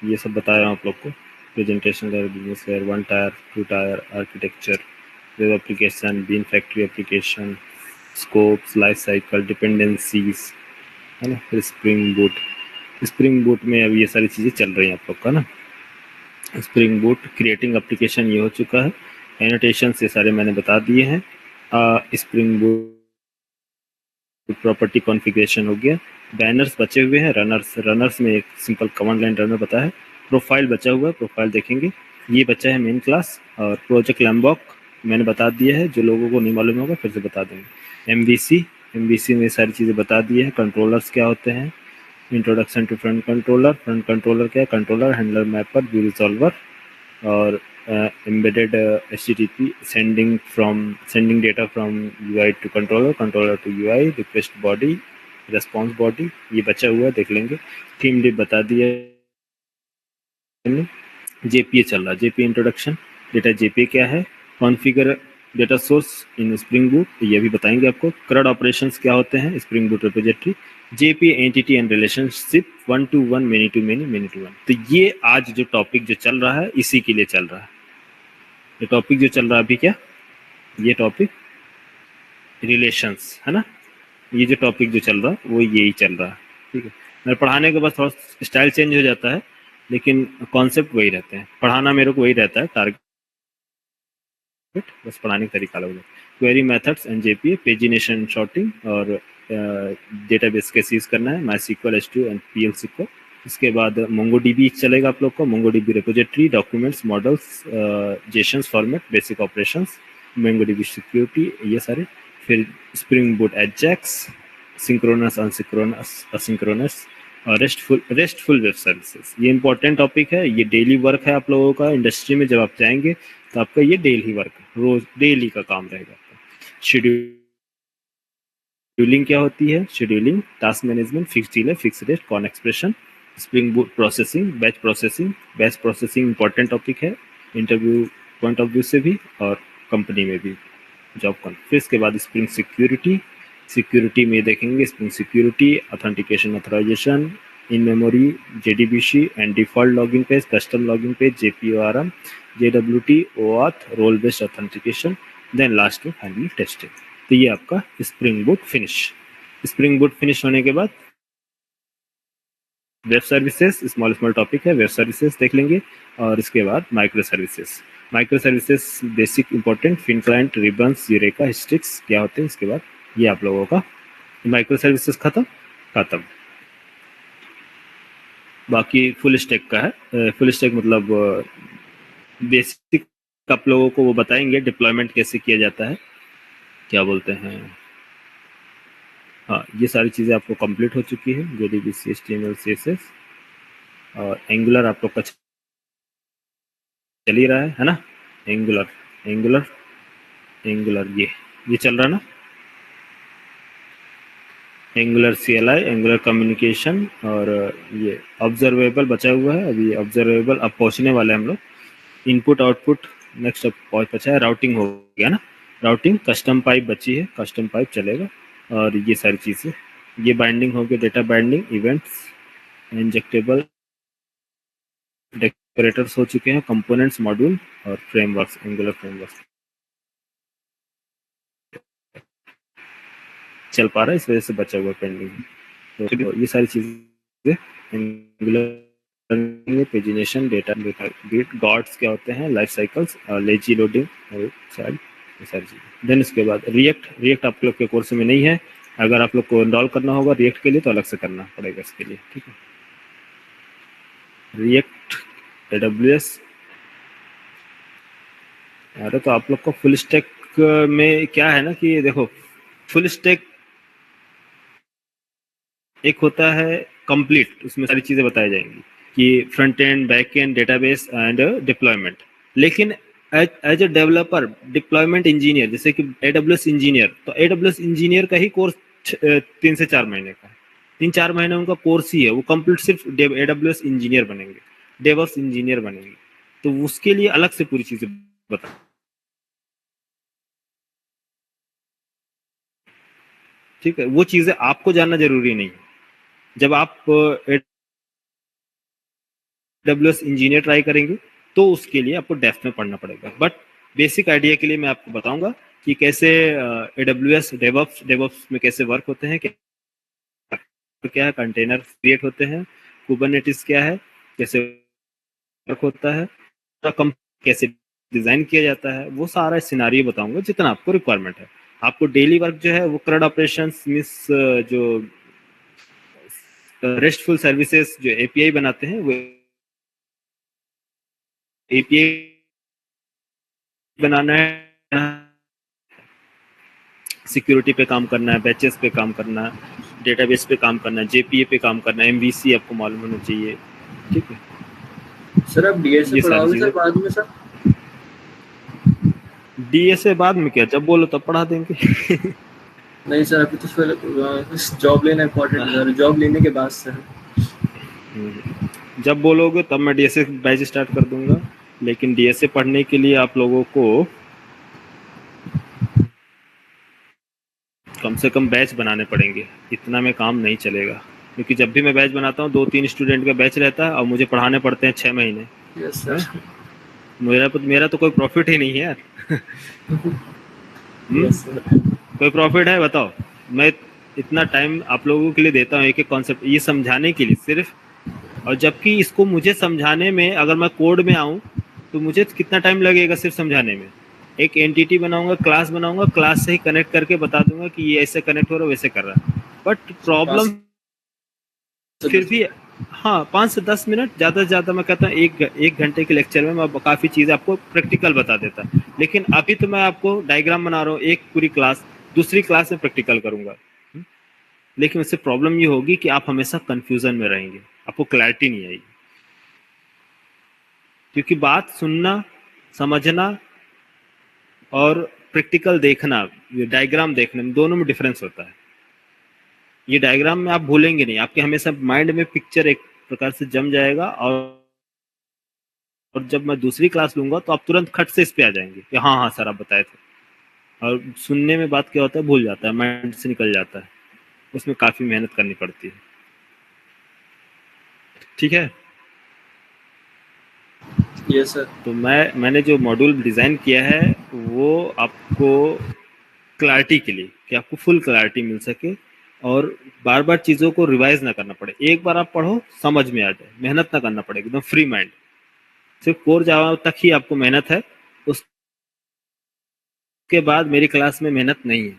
A: ये सब बताया आप लोग को। Presentation layer, business layer, 1 tier 2 tier architecture, web application, bean factory application, scopes, life cycle, dependencies, है ना। फिर स्प्रिंग बूट में अब ये सारी चीज़ें चल रही हैं आप लोग का ना। स्प्रिंग बूट क्रिएटिंग एप्लीकेशन ये हो चुका है, एनोटेशन ये सारे मैंने बता दिए हैं। स्प्रिंग बूट प्रॉपर्टी कॉन्फ़िगरेशन हो गया। बैनर्स बचे हुए हैं, रनर्स में एक सिंपल कमांड लाइन रनर बता है। प्रोफाइल बचा हुआ है, प्रोफाइल देखेंगे। ये बचा है मेन क्लास। और प्रोजेक्ट लैम्बॉक मैंने बता दिया है, जो लोगों को नहीं मालूम होगा फिर से बता देंगे। एमवीसी में सारी चीज़ें बता दी है। कंट्रोलर्स क्या होते हैं, इंट्रोडक्शन टू फ्रंट कंट्रोलर क्या है, controller, handler, mapper, view resolver, और embedded HTTP sending data from UI to controller to UI, request body, response body, ये बचा हुआ है, देख लेंगे। थीम लिब बता दिया। JPA चल रहा है, JPA इंट्रोडक्शन, डेटा JPA क्या है, कॉन्फ़िगर डेटा सोर्स इन स्प्रिंग बूट, ये भी बताएंगे आपको। CRUD ऑपरेशंस क्या होते हैं, spring boot repository, JPA entity and relationship, 1 to 1, many to many, many to one। तो ये आज जो टॉपिक जो चल रहा है इसी के लिए चल रहा है। ये टॉपिक जो चल रहा है अभी क्या, ये टॉपिक रिलेशंस है ना। ये जो टॉपिक जो चल रहा है वो यही चल रहा है। ठीक है। मेरे पढ़ाने के बाद थोड़ा स्टाइल चेंज हो जाता है, लेकिन कॉन्सेप्ट वही रहते हैं। पढ़ाना मेरे को वही रहता है, टारगेट बस पढ़ाने का तरीका अलग है। Query methods and JPA, pagination, sorting, और डेटाबेस कैसे यूज करना है, MySQL, H2 and PL SQL। इसके बाद MongoDB चलेगा आप लोग को, MongoDB repository, documents, models, Jason's format, basic operations, MongoDB security, ये सारे। फिर स्प्रिंग बूट एजाक्स, सिंक्रोनस, असिंक्रोनस, और रेस्टफुल वेब सर्विसेज, ये इंपॉर्टेंट टॉपिक है, ये डेली वर्क है आप लोगों का इंडस्ट्री में। जब आप जाएंगे तो आपका ये डेली वर्क, रोज डेली का काम रहेगा आपका। शेड्यूलिंग क्या होती है? Scheduling, task management, fix delay, fix rate, cron expression, Spring boot processing, batch processing important topic है इंटरव्यू पॉइंट ऑफ व्यू से भी और कंपनी में भी जॉब करना। फिर इसके बाद स्प्रिंग सिक्योरिटी में देखेंगे Spring security, authentication, authorization, in memory, JDBC and default login page, custom login page, JPORM, JWT, OAuth, role based authentication, then last में फाइनली टेस्टिंग। तो ये आपका स्प्रिंग बूट फिनिश होने के बाद वेब सर्विसेज, स्मॉल टॉपिक है, web services देख लेंगे। और इसके बाद micro services basic important, Feign client, ribbons, Eureka, Hystrix क्या होते हैं। इसके बाद ये आप लोगों का माइक्रो सर्विसेज खत्म। बाकी फुल स्टैक का है। फुल स्टैक मतलब बेसिक आप लोगों को वो बताएंगे डिप्लॉयमेंट कैसे किया जाता है, क्या बोलते हैं। हाँ, ये सारी चीज़ें आपको कंप्लीट हो चुकी है, JDBC, HTML, CSS और एंगुलर आप लोग का चल ही रहा है ना। एंगुलर ये चल रहा ना। एंगुलर CLI, एंगुलर कम्युनिकेशन और ये ऑब्जर्वेबल बचा हुआ है। अभी ऑब्जर्वेबल अब पहुंचने वाले हैं हम लोग। इनपुट आउटपुट नेक्स्ट अब बचा है। राउटिंग हो गया ना, राउटिंग। कस्टम पाइप बची है, कस्टम पाइप चलेगा। और ये सारी चीज़ें, ये बाइंडिंग हो गया, data binding, events, injectable, decorators हो चुके हैं, कंपोनेंट्स, मॉड्यूल और फ्रेमवर्क्स, एंगुलर फ्रेमवर्क्स चल पा रहा है, इस वजह से बचा हुआ पेंडिंग। तो ये सारी चीज़ें Angular, pagination, data get, guards क्या होते हैं, लाइफ साइकिल्स, लेजी लोडिंग और सारी चीज़ें। देन इसके बाद रिएक्ट आप लोग के कोर्स में नहीं है। अगर आप लोग को इनरोल करना होगा रिएक्ट के लिए तो अलग से करना पड़ेगा इसके लिए, ठीक है। React, AWS। अरे तो आप लोग को फुल स्टैक में क्या है ना कि देखो, फुल स्टैक एक होता है कंप्लीट, उसमें सारी चीजें बताई जाएंगी कि front end, back end, database and deployment. लेकिन as a developer, deployment engineer, जैसे कि AWS इंजीनियर, तो AWS इंजीनियर का ही कोर्स 3 से 4 महीने का है। 3-4 महीने उनका कोर्स ही है, वो कंप्लीट सिर्फ AWS इंजीनियर बनेंगे, डेवऑप्स इंजीनियर बनेंगे। तो उसके लिए अलग से पूरी चीजें बता, ठीक है। वो चीजें आपको जानना जरूरी नहीं है। जब आप AWS इंजीनियर ट्राई करेंगे तो उसके लिए आपको डेप्थ में पढ़ना पड़ेगा। बट बेसिक आइडिया के लिए मैं आपको बताऊंगा कि कैसे AWS डेवऑप्स में कैसे वर्क होते हैं, क्या है, कंटेनर क्रिएट होते हैं, कुबरनेटिस क्या है, कैसे वर्क होता है, कैसे डिजाइन किया जाता है, वो सारा सिनारियो बताऊंगा जितना आपको रिक्वायरमेंट है। आपको डेली वर्क जो है वो CRUD ऑपरेशंस मींस जो रेस्टफुल सर्विसेज जो API बनाते हैं, वो API बनाना है, सिक्योरिटी पे काम करना है, बैचेस पे काम करना है, डेटाबेस पे काम करना है, JPA पे काम करना है, MVC आपको मालूम होना चाहिए, ठीक है।
D: सर अब DSA पढ़ाओगे सर बाद में? सर
A: DSA बाद में क्या, जब बोलो तब पढ़ा देंगे।
D: नहीं सर, अभी तो फिर जॉब लेना इम्पोर्टेंट है सर, जॉब लेने के बाद सर।
A: जब बोलोगे तब मैं DSA बैच स्टार्ट कर दूंगा। लेकिन DSA पढ़ने के लिए आप लोगों को कम से कम बैच बनाने पड़ेंगे, इतना में काम नहीं चलेगा। क्योंकि जब भी मैं बैच बनाता हूँ 2-3 स्टूडेंट का बैच रहता है और मुझे पढ़ाने पड़ते हैं 6 महीने।
D: Yes sir.
A: मेरा तो कोई प्रॉफिट ही नहीं है यार।
D: Yes sir.
A: कोई प्रॉफिट है बताओ? मैं इतना टाइम आप लोगों के लिए देता हूँ एक एक कॉन्सेप्ट ये समझाने के लिए सिर्फ, और जबकि इसको मुझे समझाने में अगर मैं कोड में आऊँ तो मुझे कितना टाइम लगेगा सिर्फ समझाने में। एक एंटिटी बनाऊंगा, क्लास बनाऊंगा, क्लास से ही कनेक्ट करके बता दूंगा कि ये ऐसे कनेक्ट हो रहा है, वैसे कर रहा है। बट प्रॉब्लम फिर भी हाँ 5 से 10 मिनट, ज़्यादा से ज़्यादा मैं कहता हूँ एक घंटे के लेक्चर में मैं काफ़ी चीज़ें आपको प्रैक्टिकल बता देता। लेकिन अभी तो मैं आपको डायग्राम बना रहा हूँ, एक पूरी क्लास, दूसरी क्लास में प्रैक्टिकल करूँगा। लेकिन उससे प्रॉब्लम ये होगी कि आप हमेशा कंफ्यूजन में रहेंगे, आपको क्लैरिटी नहीं आएगी, क्योंकि बात सुनना, समझना और प्रैक्टिकल देखना, ये डायग्राम देखने में, दोनों में डिफरेंस होता है। ये डायग्राम में आप भूलेंगे नहीं, आपके हमेशा माइंड में पिक्चर एक प्रकार से जम जाएगा, और जब मैं दूसरी क्लास लूंगा तो आप तुरंत खट से इस पे आ जाएंगे कि हाँ हाँ सर आप बताए थे। और सुनने में बात क्या होता है, भूल जाता है, माइंड से निकल जाता है, उसमें काफी मेहनत करनी पड़ती है। ठीक है,
D: यस सर।
A: तो मैंने जो मॉड्यूल डिजाइन किया है वो आपको क्लैरिटी के लिए, कि आपको फुल क्लैरिटी मिल सके और बार बार चीज़ों को रिवाइज ना करना पड़े, एक बार आप पढ़ो समझ में आ जाए, मेहनत ना करना पड़े, एकदम फ्री माइंड। सिर्फ कोर जावा तक ही आपको मेहनत है, उसके बाद मेरी क्लास में मेहनत नहीं है,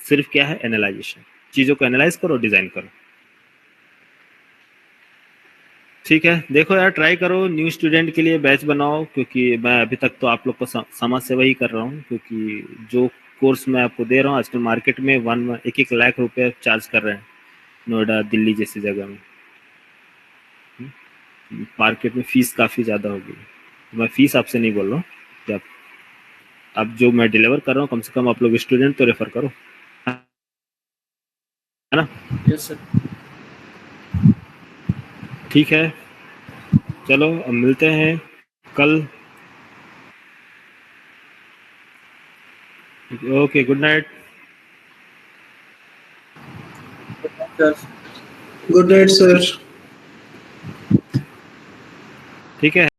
A: सिर्फ क्या है, एनालाइजेशन, चीज़ों को एनालाइज करो, डिजाइन करो। ठीक है, देखो यार, ट्राई करो, न्यू स्टूडेंट के लिए बैच बनाओ, क्योंकि मैं अभी तक तो आप लोग को समाज सेवा ही कर रहा हूँ, क्योंकि जो कोर्स मैं आपको दे रहा हूँ आजकल मार्केट में 1-1 लाख रुपए चार्ज कर रहे हैं, नोएडा दिल्ली जैसी जगह में। मार्केट में फीस काफ़ी ज़्यादा होगी, तो मैं फीस आपसे नहीं बोल रहा हूँ कि आप जो मैं डिलीवर कर रहा हूँ, कम से कम आप लोग स्टूडेंट तो रेफर करो, है ना?
D: Yes sir.
A: ठीक है, चलो अब मिलते हैं कल। Okay, good night.
D: Sir
F: good night sir.
A: ठीक है।